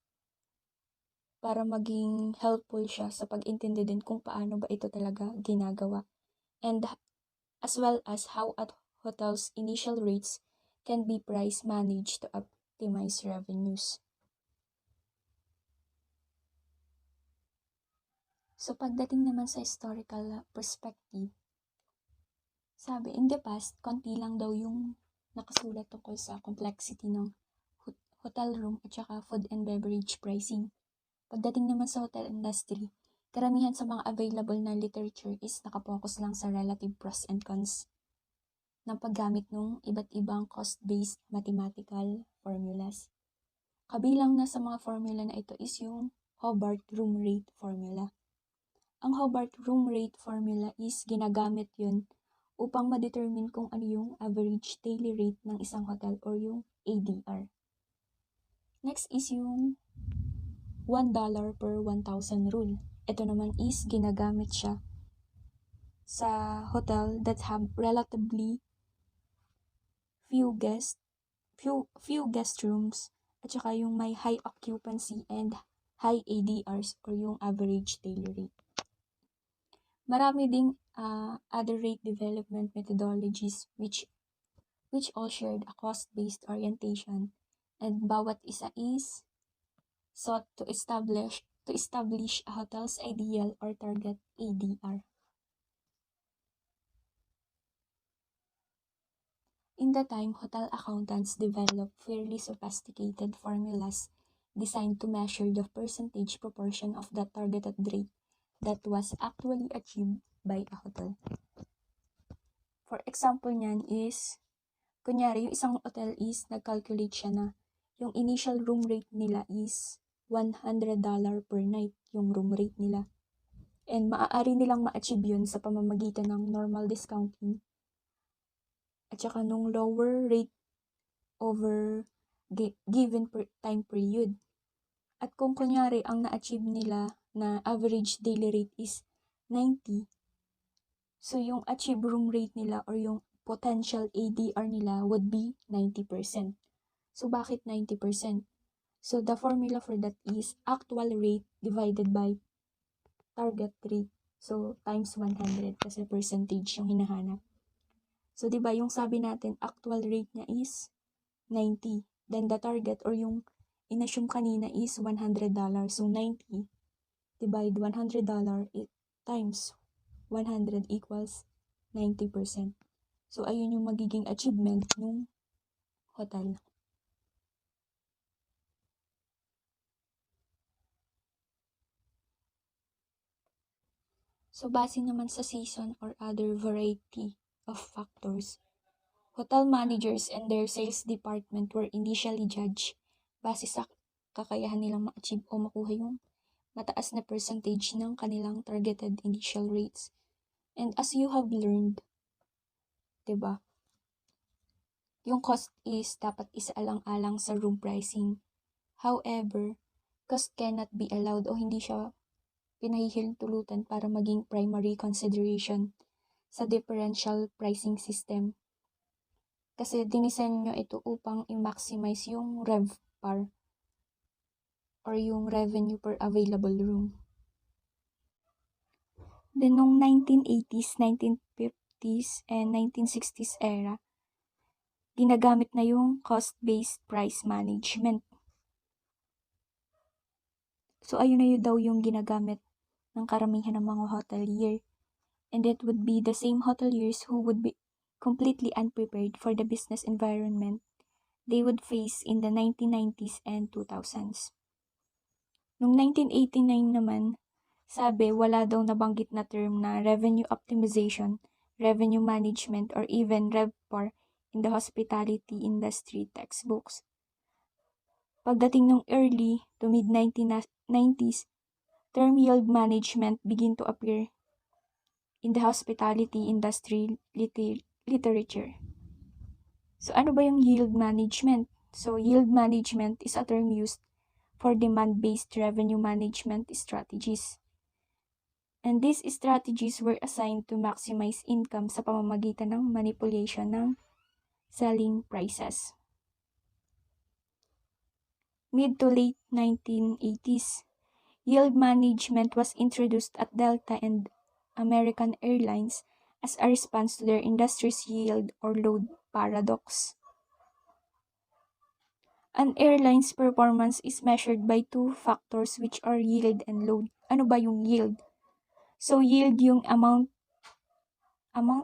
para maging helpful siya sa pag-intindi din kung paano ba ito talaga ginagawa. And as well as how at hotels' initial rates can be price managed to optimize revenues. So pagdating naman sa historical perspective, sabi, in the past, konti lang daw yung nakasulat tungkol sa complexity ng hotel room at saka food and beverage pricing. Pagdating naman sa hotel industry, karamihan sa mga available na literature is nakapokus lang sa relative pros and cons ng paggamit ng iba't ibang cost-based mathematical formulas. Kabilang na sa mga formula na ito is yung Hobart Room Rate Formula. Ang Hobart Room Rate Formula is ginagamit yun upang ma-determine kung ano yung average daily rate ng isang hotel or yung ADR. Next is yung $1 per 1,000 rule. Ito naman is ginagamit siya sa hotel that have relatively few guest rooms at saka yung may high occupancy and high ADRs or yung average daily rate. Marami ding other rate development methodologies which all shared a cost-based orientation, and bawat isa is sought to establish a hotel's ideal or target ADR. In the time, hotel accountants developed fairly sophisticated formulas designed to measure the percentage proportion of the targeted rate that was actually achieved by a hotel. For example niyan is, kunyari yung isang hotel is nag-calculate siya na yung initial room rate nila is $100 per night yung room rate nila. And maaari nilang ma-achieve yun sa pamamagitan ng normal discounting at saka nung lower rate over given time period. At kung kunyari ang na-achieve nila na average daily rate is 90, so yung achieve room rate nila or yung potential ADR nila would be 90%. So bakit 90%? So the formula for that is actual rate divided by target rate. So times 100 kasi percentage yung hinahanap. So 'di ba yung sabi natin actual rate niya is 90. Then the target or yung inassume kanina is $100. So 90 divide $100 times 100 equals 90%. So ayun yung magiging achievement ng hotel. So base naman sa season or other variety of factors, hotel managers and their sales department were initially judged base sa kakayahan nilang ma-achieve o makuha yung mataas na percentage ng kanilang targeted initial rates. And as you have learned, diba, yung cost is dapat isaalang-alang sa room pricing. However, cost cannot be allowed o hindi siya pinahihintulutan para maging primary consideration sa differential pricing system. Kasi dinisenyo ito upang i-maximize yung RevPAR or yung revenue per available room. Then, noong 1980s, 1950s, and 1960s era, ginagamit na yung cost-based price management. So, ayun na yun daw yung ginagamit ng karamihan ng mga hotelier. And it would be the same hoteliers who would be completely unprepared for the business environment they would face in the 1990s and 2000s. Noong 1989 naman, sabi wala daw nabanggit na term na revenue optimization, revenue management, or even RevPAR in the hospitality industry textbooks. Pagdating ng early to mid-1990s, term yield management began to appear in the hospitality industry literature. So ano ba yung yield management? So yield management is a term used for demand-based revenue management strategies. And these strategies were assigned to maximize income sa pamamagitan ng manipulation ng selling prices. Mid to late 1980s, yield management was introduced at Delta and American Airlines as a response to their industry's yield or load paradox. An airline's performance is measured by two factors which are yield and load. Ano ba yung yield? So yield yung amount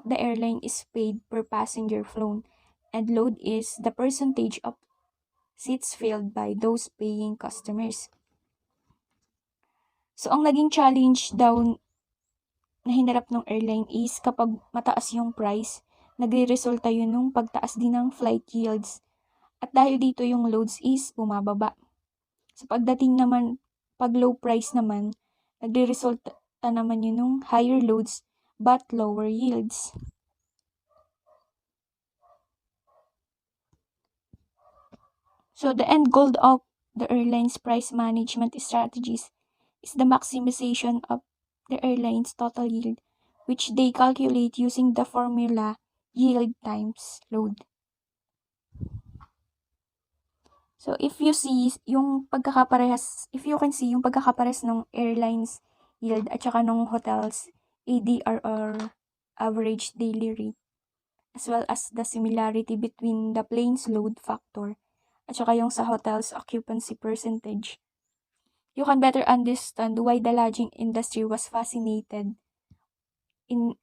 the airline is paid per passenger flown, and load is the percentage of seats filled by those paying customers. So ang naging challenge daw na hinarap ng airline is kapag mataas yung price, nagre-resulta yun nung pagtaas din ng flight yields. At dahil dito yung loads is bumababa. So pagdating naman, pag low price naman, nagre-resulta naman yun nung higher loads but lower yields. So the end goal of the airline's price management strategies is the maximization of the airline's total yield, which they calculate using the formula yield times load. So if you can see yung pagkakaparehas ng airlines yield at saka ng hotels ADR or average daily rate, as well as the similarity between the plane's load factor at saka yung sa hotel's occupancy percentage, you can better understand why the lodging industry was fascinated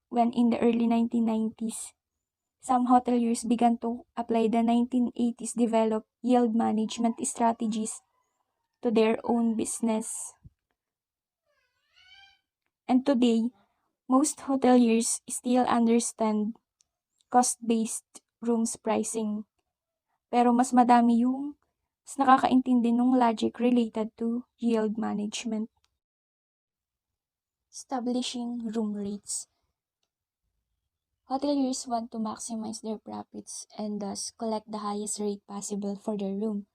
when in the early 1990s, some hoteliers began to apply the 1980s developed yield management strategies to their own business. And today, most hoteliers still understand cost-based rooms pricing. Pero mas nakakaintindi ng logic related to yield management. Establishing room rates. Hoteliers want to maximize their profits and thus collect the highest rate possible for their room.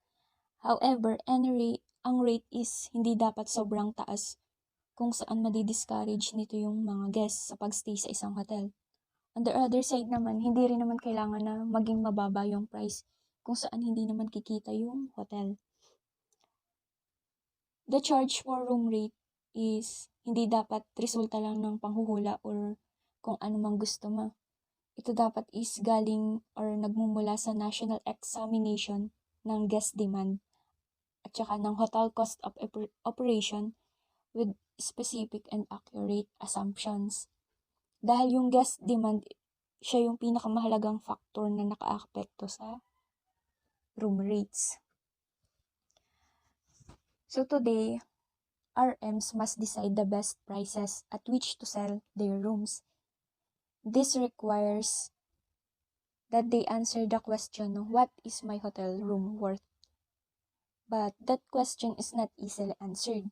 However, ang rate is hindi dapat sobrang taas kung saan madi-discourage nito yung mga guests sa pagstay sa isang hotel. On the other side naman, hindi rin naman kailangan na maging mababa yung price kung saan hindi naman kikita yung hotel. The charge for room rate is hindi dapat resulta lang ng panghuhula or kung ano mang gusto mo. Ito dapat is galing or nagmumula sa national examination ng guest demand at saka ng hotel cost of operation with specific and accurate assumptions. Dahil yung guest demand, siya yung pinakamahalagang factor na naka-apekto sa room rates. So today, RMs must decide the best prices at which to sell their rooms. This requires that they answer the question, what is my hotel room worth? But that question is not easily answered.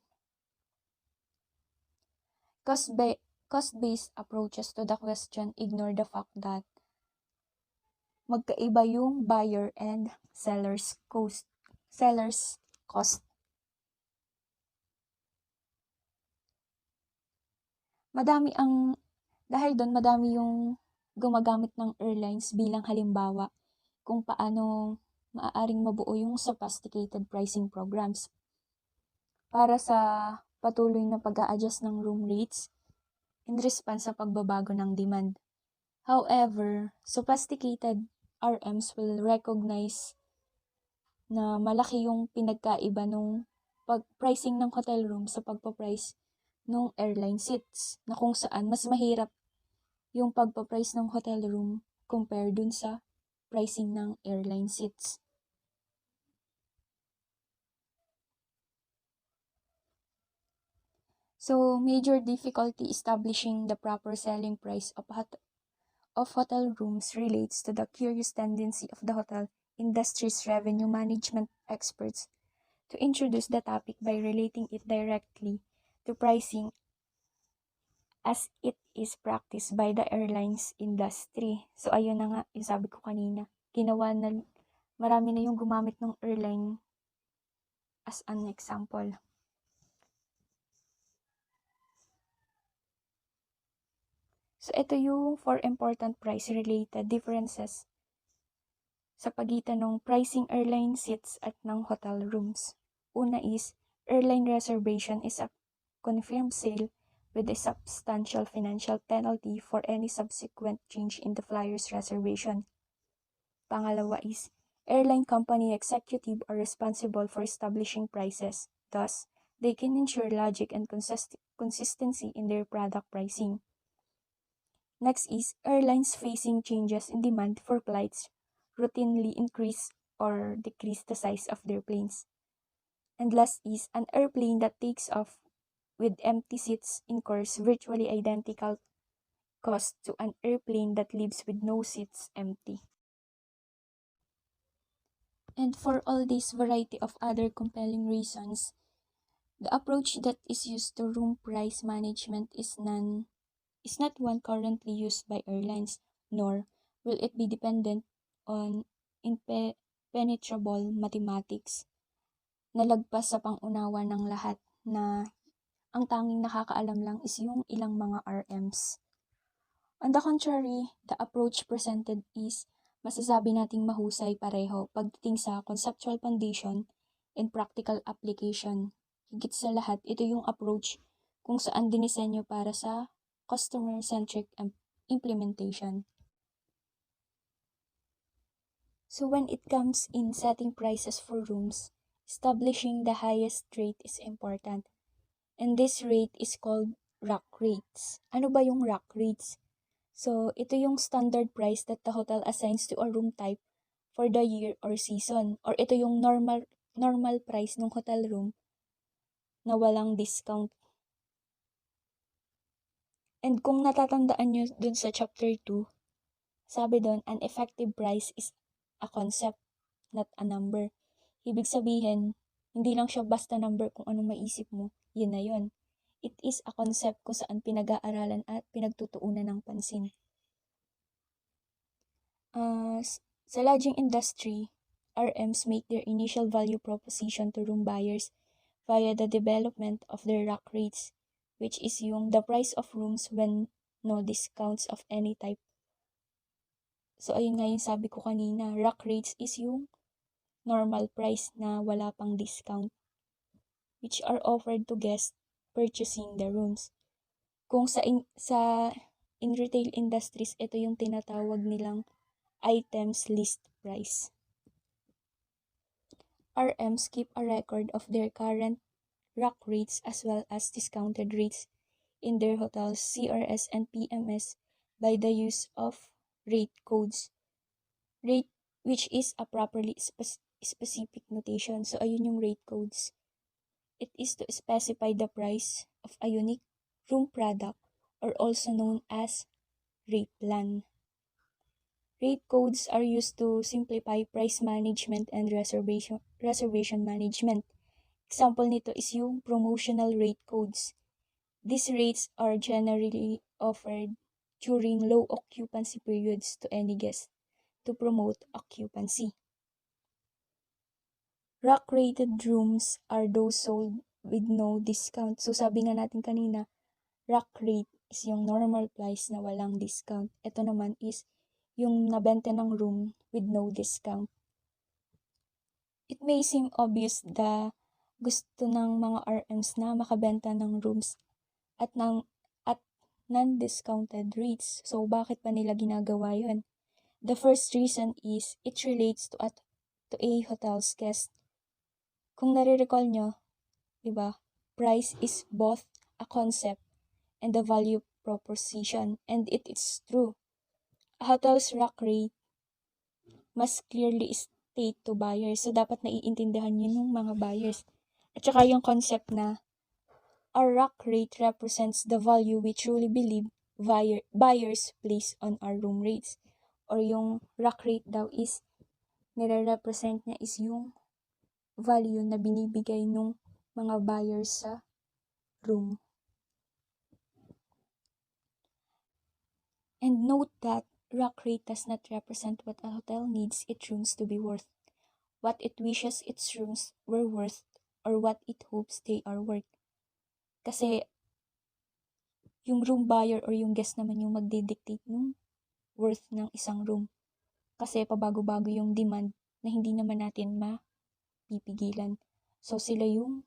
Cost-based approaches to the question ignore the fact that magkaiba yung buyer and seller's cost. Dahil doon madami yung gumagamit ng airlines bilang halimbawa kung paano maaaring mabuo yung sophisticated pricing programs para sa patuloy na pag-a-adjust ng room rates in response sa pagbabago ng demand. However, sophisticated RMs will recognize na malaki yung pinagkaiba nung pag-pricing ng hotel room sa pagpa-price ng airline seats, na kung saan mas mahirap yung pagpa-price ng hotel room compare dun sa pricing ng airline seats. So, major difficulty establishing the proper selling price of hotel rooms relates to the curious tendency of the hotel industry's revenue management experts to introduce the topic by relating it directly to pricing as it is practiced by the airlines industry. So ayun na nga, yung sabi ko kanina, marami na yung gumamit ng airline as an example. So ito yung 4 important price-related differences sa pagitan ng pricing airline seats at ng hotel rooms. Una is, airline reservation is a confirmed sale with a substantial financial penalty for any subsequent change in the flyer's reservation. Pangalawa is, airline company executive are responsible for establishing prices. Thus, they can ensure logic and consistency in their product pricing. Next is, airlines facing changes in demand for flights routinely increase or decrease the size of their planes. And last is, an airplane that takes off with empty seats incurs virtually identical cost to an airplane that leaves with no seats empty. And for all this variety of other compelling reasons, the approach that is used to room price management is not one currently used by airlines, nor will it be dependent on impenetrable mathematics na lagpas sa pangunawa ng lahat, na ang tanging nakakaalam lang is yung ilang mga RMs. On the contrary, the approach presented is masasabi nating mahusay pareho pagdating sa conceptual foundation and practical application. Higit sa lahat, ito yung approach kung saan dinisenyo para sa customer-centric implementation. So when it comes in setting prices for rooms, establishing the highest rate is important. And this rate is called rack rates. Ano ba yung rack rates? So, ito yung standard price that the hotel assigns to a room type for the year or season. Or ito yung normal price ng hotel room na walang discount. And kung natatandaan nyo dun sa chapter 2, sabi dun, an effective price is a concept, not a number. Ibig sabihin, hindi lang siya basta number kung anong maisip mo, yun na yun. It is a concept kung saan pinag-aaralan at pinagtutuunan ng pansin. Sa lodging industry, RMs make their initial value proposition to room buyers via the development of their rack rates, which is yung the price of rooms when no discounts of any type. So ayun nga yung sabi ko kanina, rack rates is yung normal price na wala pang discount, which are offered to guests purchasing the rooms. Kung in retail industries, ito yung tinatawag nilang items list price. RMs keep a record of their current rack rates as well as discounted rates in their hotels, CRS and PMS by the use of rate codes. Rate, which is a properly specific notation. So ayun yung rate codes. It is to specify the price of a unique room product, or also known as rate plan. Rate codes are used to simplify price management and reservation management. Example nito is yung promotional rate codes. These rates are generally offered during low occupancy periods to any guest to promote occupancy. Rack-rated rooms are those sold with no discount. So sabi nga natin kanina, rack rate is yung normal price na walang discount. Ito naman is yung nabenta ng room with no discount. It may seem obvious na gusto ng mga RMs na makabenta ng rooms at non-discounted rates. So bakit pa nila ginagawa yun? The first reason is it relates to a hotel's guest. Kung nare-recall nyo, diba, price is both a concept and a value proposition, and it is true. A hotel's rack rate must clearly state to buyers, so dapat naiintindihan yun ng mga buyers. At saka yung concept na our rack rate represents the value we truly believe buyers place on our room rates. Or yung rack rate daw is, nire-represent niya is yung value na binibigay ng mga buyers sa room. And note that rack rate does not represent what a hotel needs its rooms to be worth, what it wishes its rooms were worth, or what it hopes they are worth. Kasi yung room buyer or yung guest naman yung magdidictate ng worth ng isang room. Kasi pabago-bago yung demand na hindi naman natin mapipigilan. So sila yung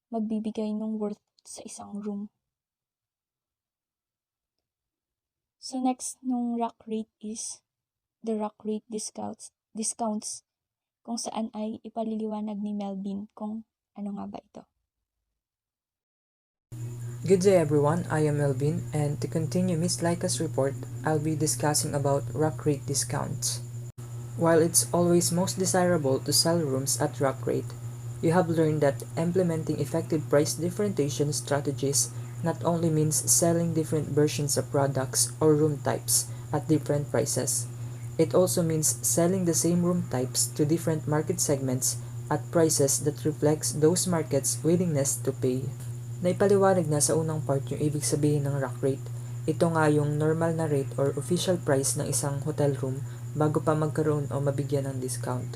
magbibigay ng worth sa isang room. So next nung rack rate is the rack rate discounts kung saan ay ipaliliwanag ni Melvin kung ano nga ba ito. Good day everyone, I am Melvin, and to continue Miss Lyca's report, I'll be discussing about rack rate discounts. While it's always most desirable to sell rooms at rack rate, you have learned that implementing effective price differentiation strategies not only means selling different versions of products or room types at different prices, it also means selling the same room types to different market segments at prices that reflects those markets' willingness to pay. Naipaliwanag na sa unang part yung ibig sabihin ng rack rate. Ito nga yung normal na rate or official price ng isang hotel room bago pa magkaroon o mabigyan ng discount.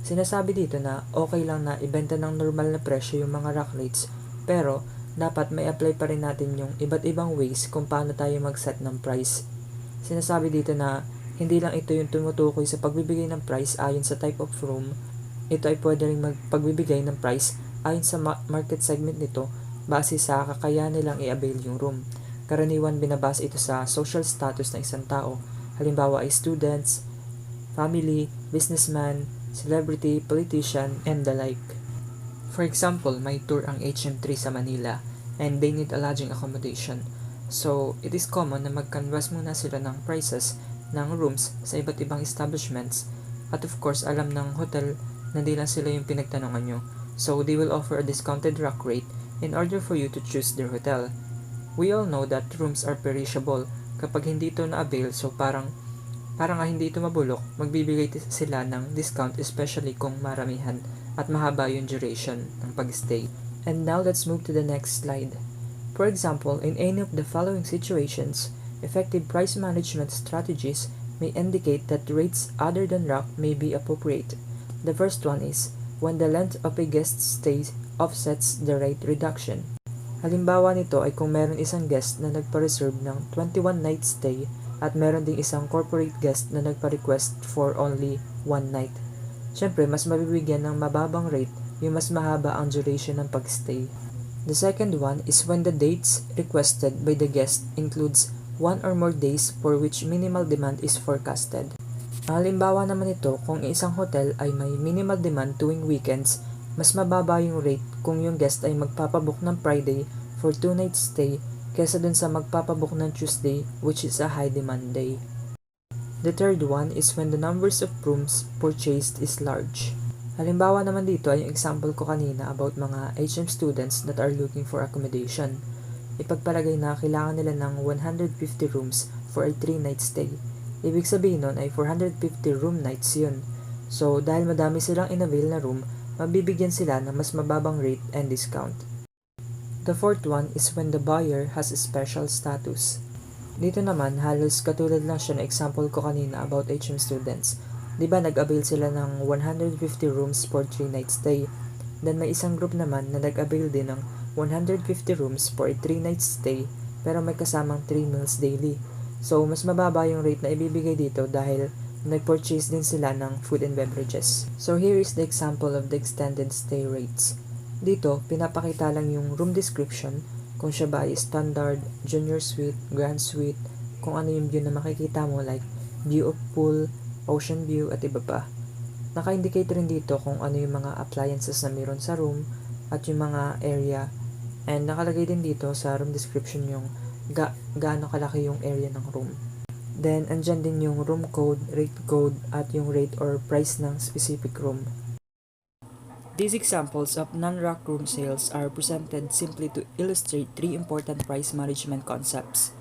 Sinasabi dito na okay lang na ibenta ng normal na presyo yung mga rack rates, pero dapat may apply pa rin natin yung iba't ibang ways kung paano tayo mag-set ng price. Sinasabi dito na hindi lang ito yung tumutukoy sa pagbibigay ng price ayon sa type of room, ito ay pwede rin magpagbibigay ng price ayon sa market segment nito base sa kakayahan nilang i-avail yung room. Karaniwan binabase ito sa social status ng isang tao. Halimbawa ay students, family, businessman, celebrity, politician, and the like. For example, may tour ang HM3 sa Manila and they need a lodging accommodation. So, it is common na mag-canvas muna sila ng prices ng rooms sa iba't ibang establishments at of course alam ng hotel na di lang sila yung pinagtanungan nyo. So, they will offer a discounted rack rate in order for you to choose their hotel. We all know that rooms are perishable. Kapag hindi ito na-avail, so parang hindi ito mabulok, magbibigay sila ng discount especially kung maramihan at mahaba yung duration ng pag-stay. And now let's move to the next slide. For example, in any of the following situations, effective price management strategies may indicate that rates other than rack may be appropriate. The first one is when the length of a guest's stay offsets the rate reduction. Halimbawa nito ay kung meron isang guest na nagpa-reserve ng 21 night stay at meron ding isang corporate guest na nagpa-request for only 1 night. Siyempre, mas mabibigyan ng mababang rate yung mas mahaba ang duration ng pag-stay. The second one is when the dates requested by the guest includes 1 or more days for which minimal demand is forecasted. Ang halimbawa naman ito kung isang hotel ay may minimal demand tuwing weekends, mas mababa yung rate kung yung guest ay magpapabook ng Friday for 2 nights stay kesa dun sa magpapabook ng Tuesday which is a high demand day. The third one is when the numbers of rooms purchased is large. Halimbawa naman dito ay yung example ko kanina about mga HM students that are looking for accommodation. Ipagpalagay na kailangan nila ng 150 rooms for a 3-night stay. Ibig sabihin nun ay 450 room nights yun. So dahil madami silang in-avail na room, mabibigyan sila ng mas mababang rate and discount. The fourth one is when the buyer has a special status. Dito naman, halos katulad lang siya na example ko kanina about HM students. Diba nag-avail sila ng 150 rooms for 3-night stay. Then may isang group naman na nag-avail din ng 150 rooms for a 3-night stay pero may kasamang 3 meals daily. So, mas mababa yung rate na ibibigay dito dahil nag-purchase din sila ng food and beverages. So here is the example of the extended stay rates. Dito, pinapakita lang yung room description, kung siya ba ay standard, junior suite, grand suite, kung ano yung view na makikita mo like view of pool, ocean view, at iba pa. Naka-indicate rin dito kung ano yung mga appliances na meron sa room at yung mga area. And nakalagay din dito sa room description yung gaano kalaki yung area ng room. Then, andyan din yung room code, rate code, at yung rate or price ng specific room. These examples of non-rack room sales are presented simply to illustrate 3 important price management concepts.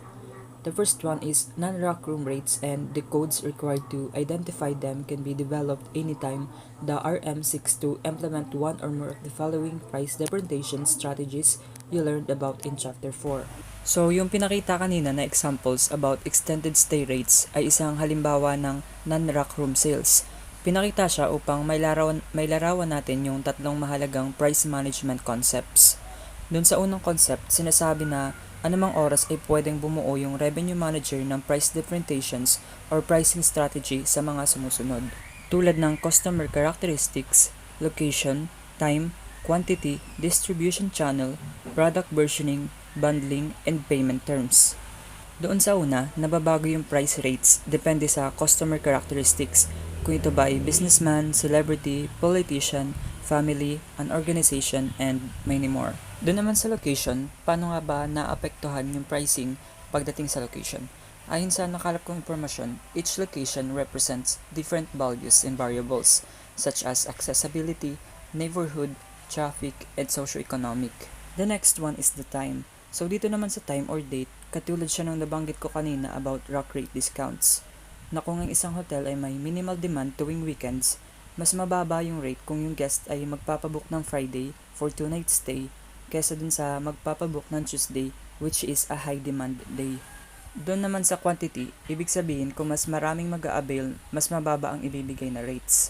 The first one is non-rack room rates, and the codes required to identify them can be developed anytime the RM seeks to implement one or more of the following price differentiation strategies you learned about in Chapter 4. So, yung pinakita kanina na examples about extended stay rates ay isang halimbawa ng non-rack room sales. Pinakita siya upang may larawan natin yung tatlong mahalagang price management concepts. Doon sa unang concept, sinasabi na anumang oras ay pwedeng bumuo yung revenue manager ng price differentiations or pricing strategy sa mga sumusunod. Tulad ng customer characteristics, location, time, quantity, distribution channel, product versioning, bundling, and payment terms. Doon sa una, nababago yung price rates depende sa customer characteristics. Kung ito ba ay businessman, celebrity, politician, family, an organization, and many more. Doon naman sa location, paano nga ba naapektuhan yung pricing pagdating sa location? Ayon sa nakalap kong impormasyon, each location represents different values and variables such as accessibility, neighborhood, traffic, and socioeconomic. The next one is the time. So dito naman sa time or date, katulad siya ng nabanggit ko kanina about rack rate discounts, na kung ang isang hotel ay may minimal demand tuwing weekends, mas mababa yung rate kung yung guest ay magpapabook ng Friday for 2-night stay kesa dun sa magpapabook ng Tuesday, which is a high demand day. Doon naman sa quantity, ibig sabihin kung mas maraming mag-a-avail, mas mababa ang ibibigay na rates.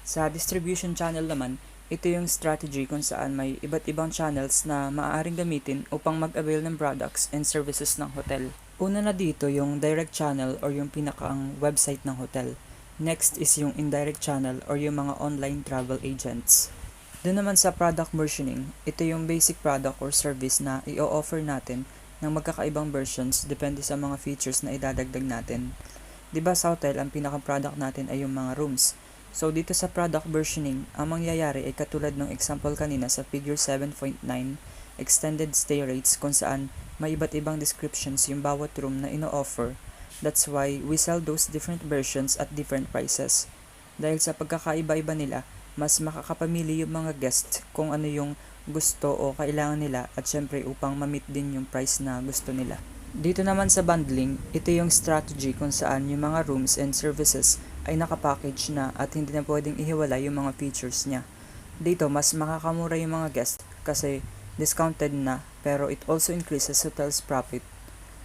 Sa distribution channel naman, ito yung strategy kung saan may iba't ibang channels na maaaring gamitin upang mag-avail ng products and services ng hotel. Una na dito yung direct channel or yung pinakaang website ng hotel. Next is yung indirect channel or yung mga online travel agents. Doon naman sa product versioning, ito yung basic product or service na i-offer natin ng magkakaibang versions depende sa mga features na idadagdag natin. Diba sa hotel, ang pinaka-product natin ay yung mga rooms. So dito sa product versioning, ang mangyayari ay katulad ng example kanina sa figure 7.9, extended stay rates kung saan may iba't ibang descriptions yung bawat room na ino-offer. That's why we sell those different versions at different prices. Dahil sa pagkakaiba-iba nila, mas makakapamili yung mga guests kung ano yung gusto o kailangan nila at syempre upang ma-meet din yung price na gusto nila. Dito naman sa bundling, ito yung strategy kung saan yung mga rooms and services ay nakapackage na at hindi na pwedeng ihiwalay yung mga features niya. Dito, mas makakamura yung mga guests kasi discounted na, pero it also increases hotel's profit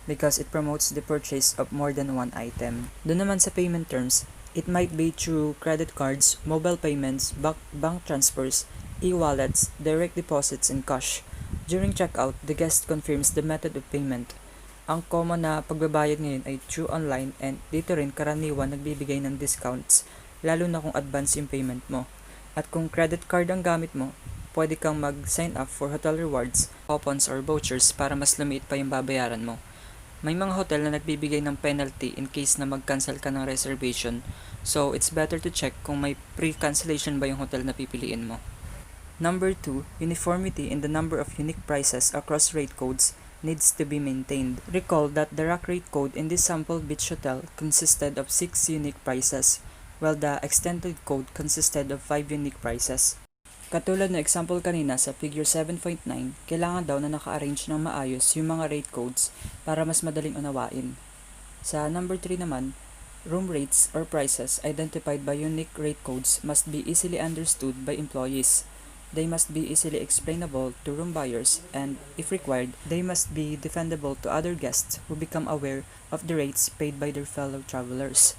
because it promotes the purchase of more than one item. Doon naman sa payment terms, it might be through credit cards, mobile payments, bank transfers, e-wallets, direct deposits, and cash. During checkout, the guest confirms the method of payment. Ang common na pagbabayad ngayon ay through online and dito rin karaniwan nagbibigay ng discounts lalo na kung advance yung payment mo. At kung credit card ang gamit mo, pwede kang mag-sign up for hotel rewards, coupons or vouchers para mas lumiit pa yung babayaran mo. May mga hotel na nagbibigay ng penalty in case na mag-cancel ka ng reservation, so it's better to check kung may pre-cancellation ba yung hotel na pipiliin mo. Number 2, uniformity in the number of unique prices across rate codes needs to be maintained. Recall that the rack rate code in this sample beach hotel consisted of 6 unique prices, while the extended code consisted of 5 unique prices. Katulad ng example kanina sa figure 7.9, kailangan daw na naka-arrange ng maayos yung mga rate codes para mas madaling unawain. Sa number 3 naman, room rates or prices identified by unique rate codes must be easily understood by employees. They must be easily explainable to room buyers and, if required, they must be defendable to other guests who become aware of the rates paid by their fellow travelers.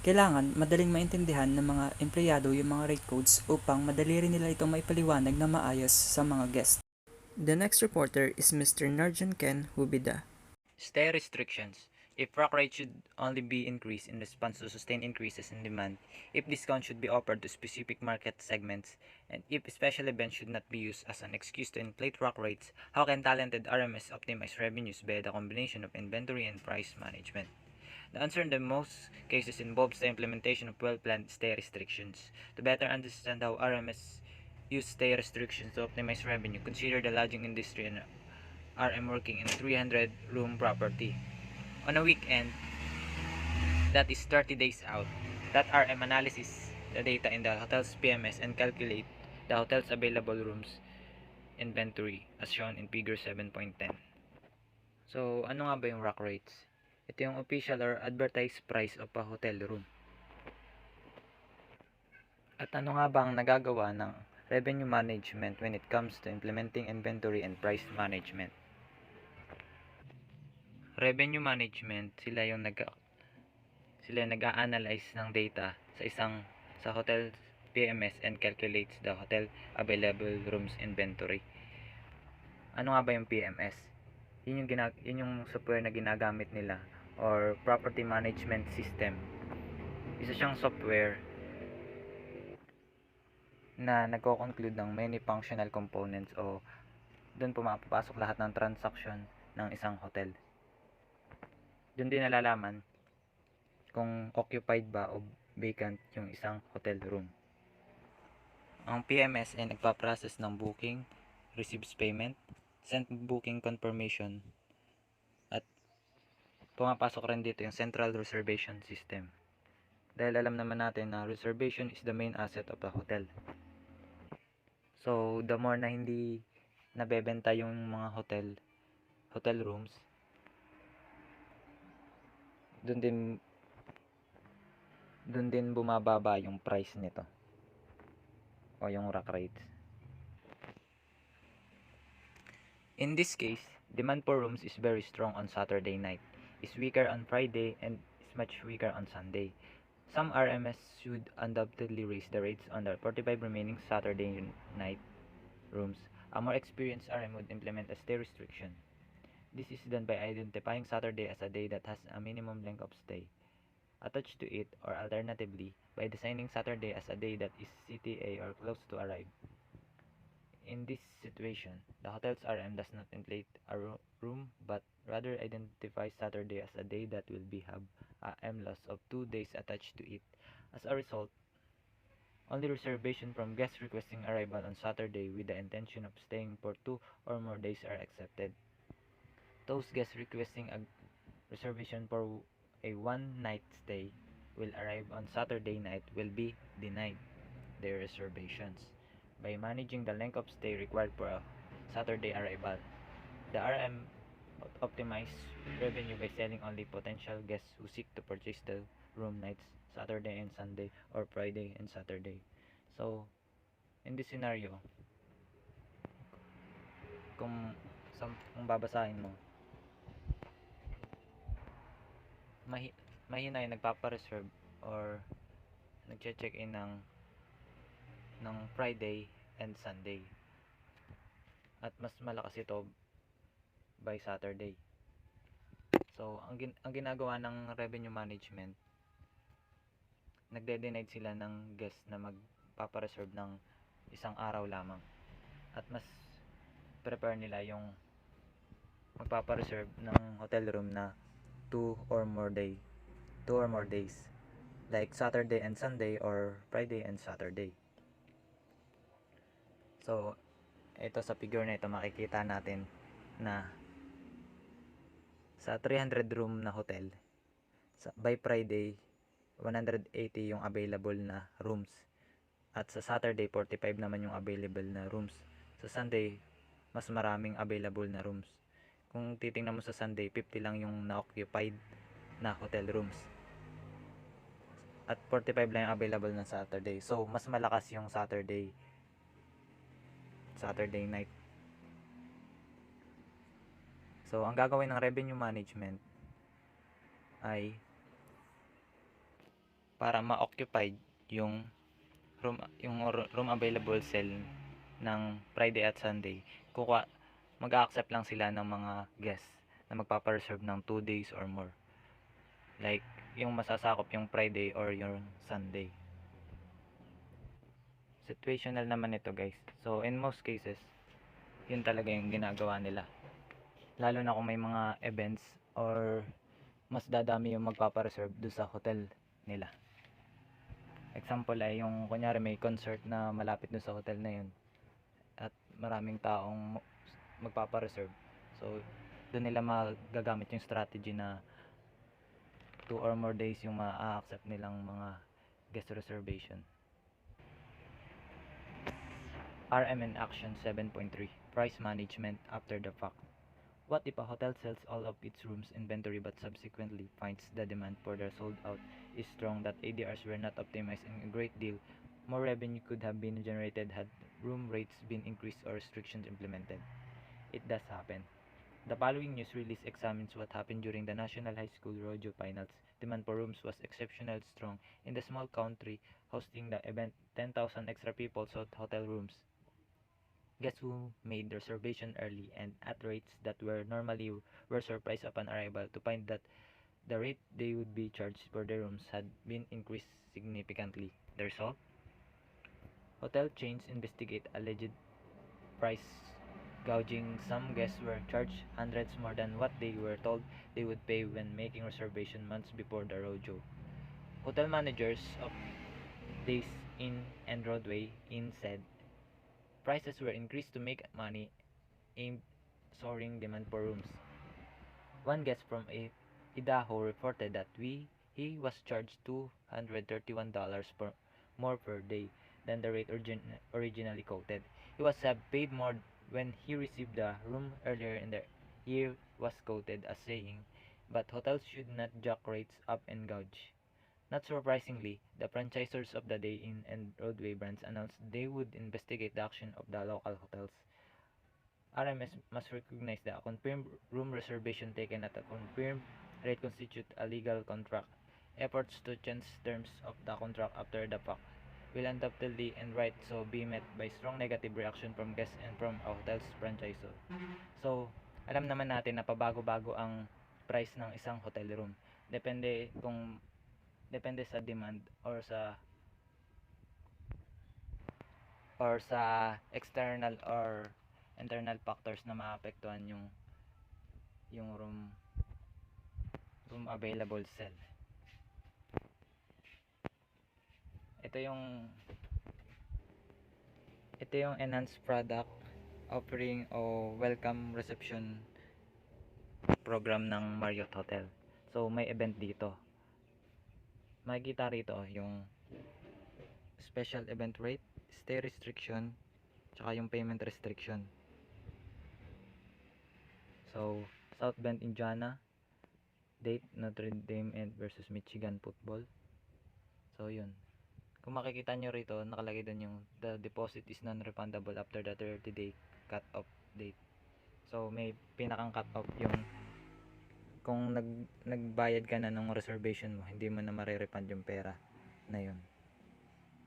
Kailangan madaling maintindihan ng mga empleyado yung mga rate codes upang madali rin nila itong maipaliwanag na maayos sa mga guests. The next reporter is Mr. Narjhon Ken Juvida. Stay restrictions. If rack rate should only be increased in response to sustained increases in demand, if discounts should be offered to specific market segments, and if special events should not be used as an excuse to inflate rack rates, how can talented RMS optimize revenues by the combination of inventory and price management? The answer in the most cases involves the implementation of well-planned stay restrictions. To better understand how RMS use stay restrictions to optimize revenue, consider the lodging industry and RM working in a 300-room property. On a weekend, that is 30 days out, that RM analyzes the data in the hotel's PMS and calculate the hotel's available rooms inventory as shown in figure 7.10. So, ano nga ba yung rack rates? Ito yung official or advertised price of a hotel room. At ano nga ba ang nagagawa ng revenue management when it comes to implementing inventory and price management? Revenue management, sila yung nag-a-analyze ng data sa hotel PMS and calculates the hotel available rooms inventory. Ano nga ba yung PMS? Yun yung software na ginagamit nila or property management system. Isa siyang software na nagko-conclude ng many functional components o doon pumapasok lahat ng transaction ng isang hotel. Doon din nalalaman kung occupied ba o vacant yung isang hotel room. Ang PMS ay nagpa-process ng booking, receives payment, send booking confirmation, at pumapasok rin dito yung central reservation system. Dahil alam naman natin na reservation is the main asset of a hotel. So, the more na hindi nabebenta yung mga hotel rooms, doon din bumababa yung price nito o yung rack rates. In this case, demand for rooms is very strong on Saturday night, is weaker on Friday, and is much weaker on Sunday. Some RMS should undoubtedly raise the rates on the 45 remaining Saturday night rooms. A more experienced RM would implement a stay restriction. This is done by identifying Saturday as a day that has a minimum length of stay attached to it, or alternatively, by designing Saturday as a day that is CTA or close to arrive. In this situation, the hotel's RM does not inflate a room but rather identifies Saturday as a day that will have a M loss of 2 days attached to it. As a result, only reservation from guests requesting arrival on Saturday with the intention of staying for 2 or more days are accepted. Those guests requesting a reservation for a one-night stay will arrive on Saturday night will be denied their reservations. By managing the length of stay required for a Saturday arrival, the RM optimize revenue by selling only potential guests who seek to purchase the room nights Saturday and Sunday or Friday and Saturday. So, in this scenario, kung babasahin mo, mahina yung nagpapa-reserve or nagche-check-in ng Friday and Sunday. At mas malakas ito by Saturday. So, ang ginagawa ng revenue management, nagde-deny sila ng guest na magpapa-reserve ng isang araw lamang. At mas prepare nila yung magpapa-reserve ng hotel room na 2 or more days. Like Saturday and Sunday or Friday and Saturday. So, ito sa figure na ito makikita natin na sa 300 room na hotel, by Friday 180 yung available na rooms. At sa Saturday 45 naman yung available na rooms. Sa Sunday mas maraming available na rooms. Kung titingnan mo sa Sunday, 50 lang yung na-occupied na hotel rooms. At 45 lang yung available na Saturday. So, mas malakas yung Saturday night. So, ang gagawin ng revenue management ay para ma-occupied yung room available cell ng Friday at Sunday, mag-a-accept lang sila ng mga guests na magpapa-reserve ng 2 days or more. Like, yung masasakop yung Friday or yung Sunday. Situational naman ito, guys. So, in most cases, yun talaga yung ginagawa nila. Lalo na kung may mga events or mas dadami yung magpapa-reserve doon sa hotel nila. Example ay yung kunyari may concert na malapit doon sa hotel na yun at maraming taong magpapa-reserve. So, doon nila magagamit yung strategy na 2 or more days yung ma-accept nilang mga guest reservation. RM in Action 7.3 Price Management After the Fact. What if a hotel sells all of its rooms inventory but subsequently finds the demand for their sold out is strong, that ADRs were not optimized, and a great deal more revenue could have been generated had room rates been increased or restrictions implemented? It does happen. The following news release examines what happened during the National High School Rodeo Finals. Demand for rooms was exceptionally strong. In the small country hosting the event, 10,000 extra people sought hotel rooms. Guests who made reservation early and at rates that were surprised upon arrival to find that the rate they would be charged for their rooms had been increased significantly. The result? Hotel chains investigate alleged price gouging. Some guests were charged hundreds more than what they were told they would pay when making reservation months before the rodeo. Hotel managers of Days Inn and Broadway Inn said prices were increased to make money aimed soaring demand for rooms. One guest from Idaho reported that he was charged $231 more per day than the rate originally quoted. He was paid more when he received the room earlier in the year, was quoted as saying, but hotels should not jack rates up and gouge. Not surprisingly, the franchisors of the Day Inn and Broadway brands announced they would investigate the action of the local hotels. RMS must recognize that a confirmed room reservation taken at a confirmed rate constitute a legal contract. Efforts to change terms of the contract after the fact will undoubtedly and right so be met by strong negative reaction from guests and from a hotel's franchisor. So, alam naman natin na pabago-bago ang price ng isang hotel room. Depende sa demand or sa external or internal factors na maapektuhan yung room available cell. Ito yung enhanced product offering o welcome reception program ng Marriott Hotel. So may event dito. Makikita rito yung special event rate, stay restriction, tsaka yung payment restriction. So, South Bend, Indiana, date Notre Dame and versus Michigan football. So, yun. Kung makikita nyo rito, nakalagay doon yung the deposit is non-refundable after the 30-day cut-off date. So, may pinakang cut-off yung kung nagbayad ka na ng reservation mo, hindi mo na marirefund yung pera na yun.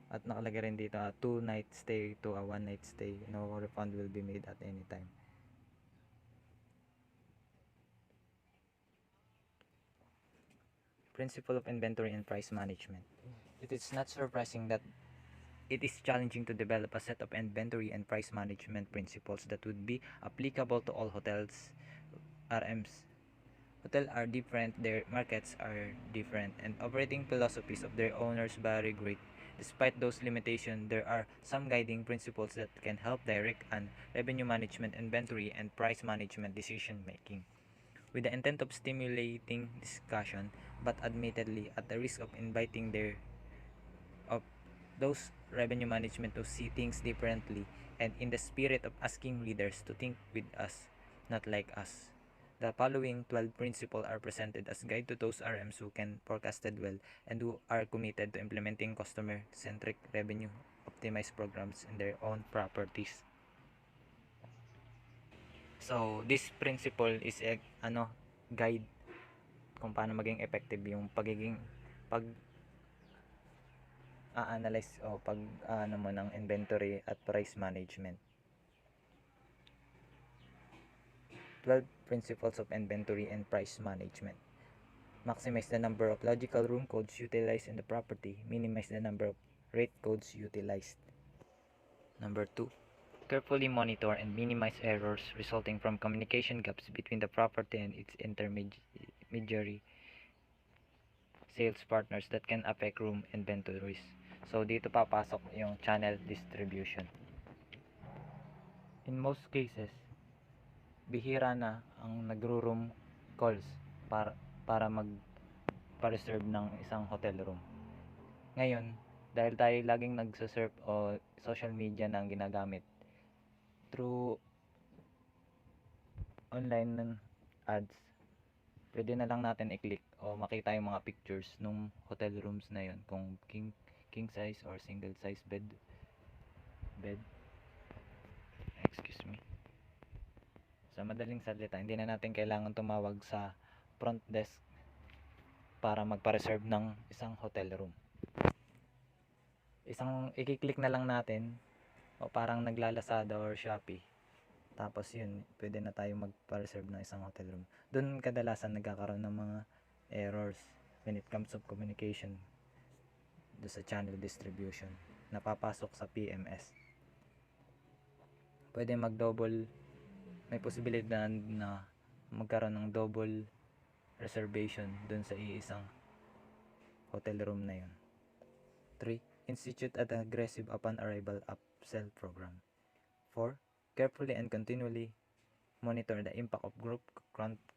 At nakalagay rin dito, 2-night stay to a 1-night stay, no refund will be made at any time. Principle of inventory and price management. It is not surprising that it is challenging to develop a set of inventory and price management principles that would be applicable to all hotels, RMs. Hotels are different, their markets are different, and operating philosophies of their owners vary greatly. Despite those limitations, there are some guiding principles that can help direct and revenue management, inventory, and price management decision making. With the intent of stimulating discussion, but admittedly at the risk of inviting of those revenue management to see things differently, and in the spirit of asking readers to think with us, not like us. The following 12 principles are presented as guide to those RMs who can forecasted well and who are committed to implementing customer-centric revenue optimized programs in their own properties. So, this principle is a guide kung paano maging effective yung analyze o mo ng inventory at price management. 12 principles of inventory and price management. Maximize the number of logical room codes utilized in the property. Minimize the number of rate codes utilized. Number 2. Carefully monitor and minimize errors resulting from communication gaps between the property and its intermediary sales partners that can affect room inventories. So, dito papasok yung channel distribution. In most cases, bihira na ang nagro-room calls para magpa-reserve ng isang hotel room. Ngayon, dahil tayo laging nagsasurf o social media na ang ginagamit, through online ads, pwede na lang natin i-click o makita yung mga pictures nung hotel rooms na yun, kung king size or single size bed. Excuse me. Sa madaling salita, hindi na natin kailangan tumawag sa front desk para magpa-reserve ng isang hotel room. Isang i-click na lang natin o parang naglalasada or Shopee. Tapos yun, pwede na tayo magpa-reserve ng isang hotel room. Doon kadalasan nagkakaroon ng mga errors when it comes to communication do sa channel distribution. Napapasok sa PMS. Pwede may posibilidad na magkaroon ng double reservation doon sa iisang hotel room na yun. 3. Institute an aggressive upon arrival upsell program. 4. Carefully and continually monitor the impact of group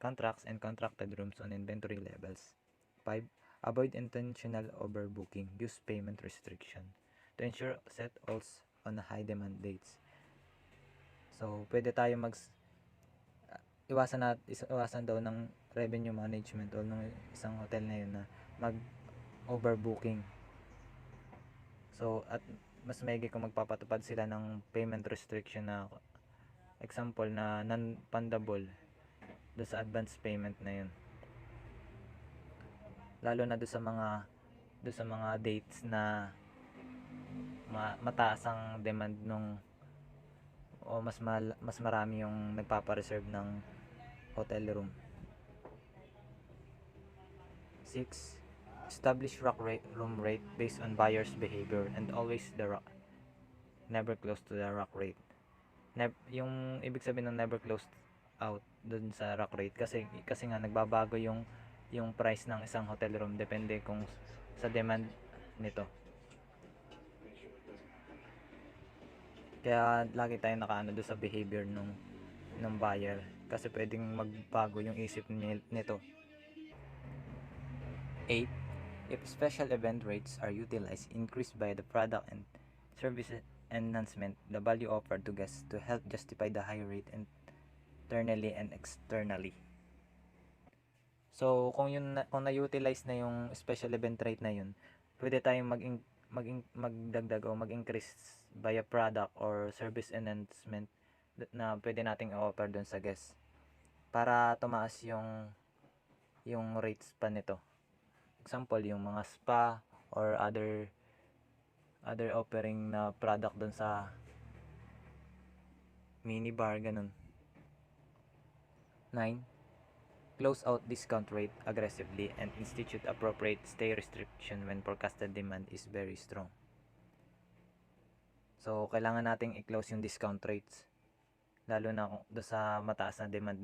contracts and contracted rooms on inventory levels. 5. Avoid intentional overbooking. Use payment restriction to ensure settles on high demand dates. So, pwede tayo iwasan daw ng revenue management o ng isang hotel na yun na mag-overbooking. So, at mas maigi kung magpapatupad sila ng payment restriction na example na non-fundable do sa advance payment na yun. Lalo na do sa mga dates na mataas ang demand o mas marami yung nagpapa-reserve ng hotel room. 6. Establish room rate based on buyer's behavior and always never close to the rack rate. Yung ibig sabihin ng never close out dun sa rack rate kasi nga nagbabago yung price ng isang hotel room depende kung sa demand nito. Kaya lagi tayong nakaano doon sa behavior ng buyer kasi pwedeng magbago yung isip nito. 8. If special event rates are utilized, increased by the product and service enhancement, the value offered to guests to help justify the high rate internally and externally. So, kung na-utilize na yung special event rate na yun, pwede tayong magdagdag o mag-increase via product or service enhancement na pwede nating i-offer doon sa guest para tumaas yung rates pa nito. Example, yung mga spa or other offering na product doon sa minibar, ganun. 9. Close out discount rate aggressively and institute appropriate stay restriction when forecasted demand is very strong. So, kailangan nating i-close yung discount rates lalo na do sa mataas na demand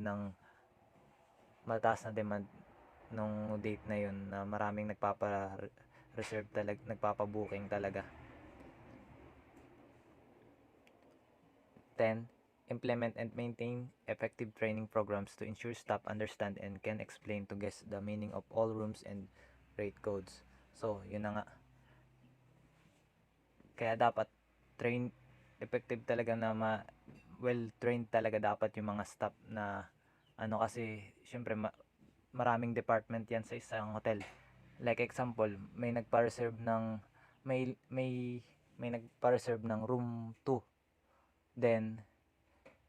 nung date na yun na maraming nagpapa-reserve talaga, nagpapa-booking talaga. 10. Implement and maintain effective training programs to ensure staff understand and can explain to guests the meaning of all rooms and rate codes. So, yun na nga. Kaya dapat effective talaga na well-trained talaga dapat yung mga staff na kasi syempre maraming department yan sa isang hotel. Like example, may nagpa-reserve ng room 2. Then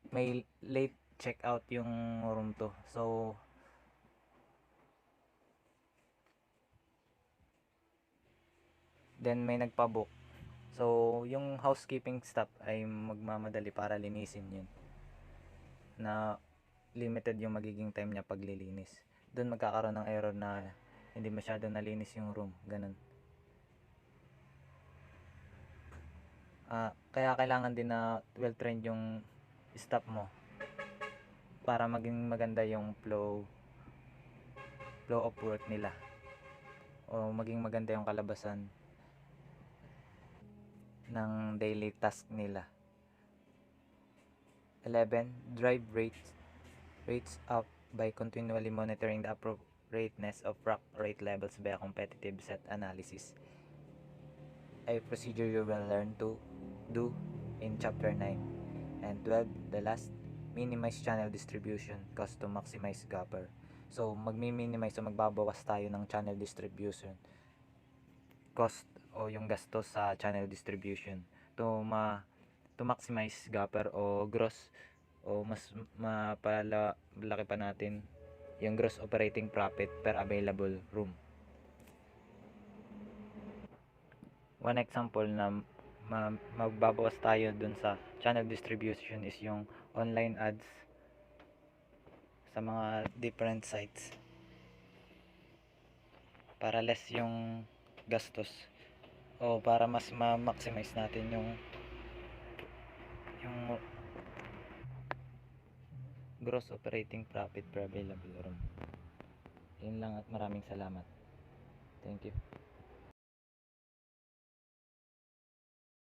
may late check out yung room 2. So then may nagpa-book. So yung housekeeping staff ay magmamadali para linisin yun. Na limited yung magiging time niya paglilinis. Doon magkakaroon ng error na hindi masyado nalinis yung room, ganun. Kaya kailangan din na well-trained yung staff mo para maging maganda yung flow of work nila o maging maganda yung kalabasan ng daily task nila. 11. Drive rates up by continually monitoring the appropriateness of rack rate levels by a competitive set analysis, a procedure you will learn to do in chapter 9. And 12, the last, minimize channel distribution cost to maximize gapper. So magmi-minimize o magbabawas tayo ng channel distribution cost o yung gastos sa channel distribution to maximize gapper o gross o mas malaki pa natin yung gross operating profit per available room. One example na magbabawas tayo dun sa channel distribution is yung online ads sa mga different sites para less yung gastos o para mas ma-maximize natin yung gross operating profit per available room. Yun lang at maraming salamat. Thank you.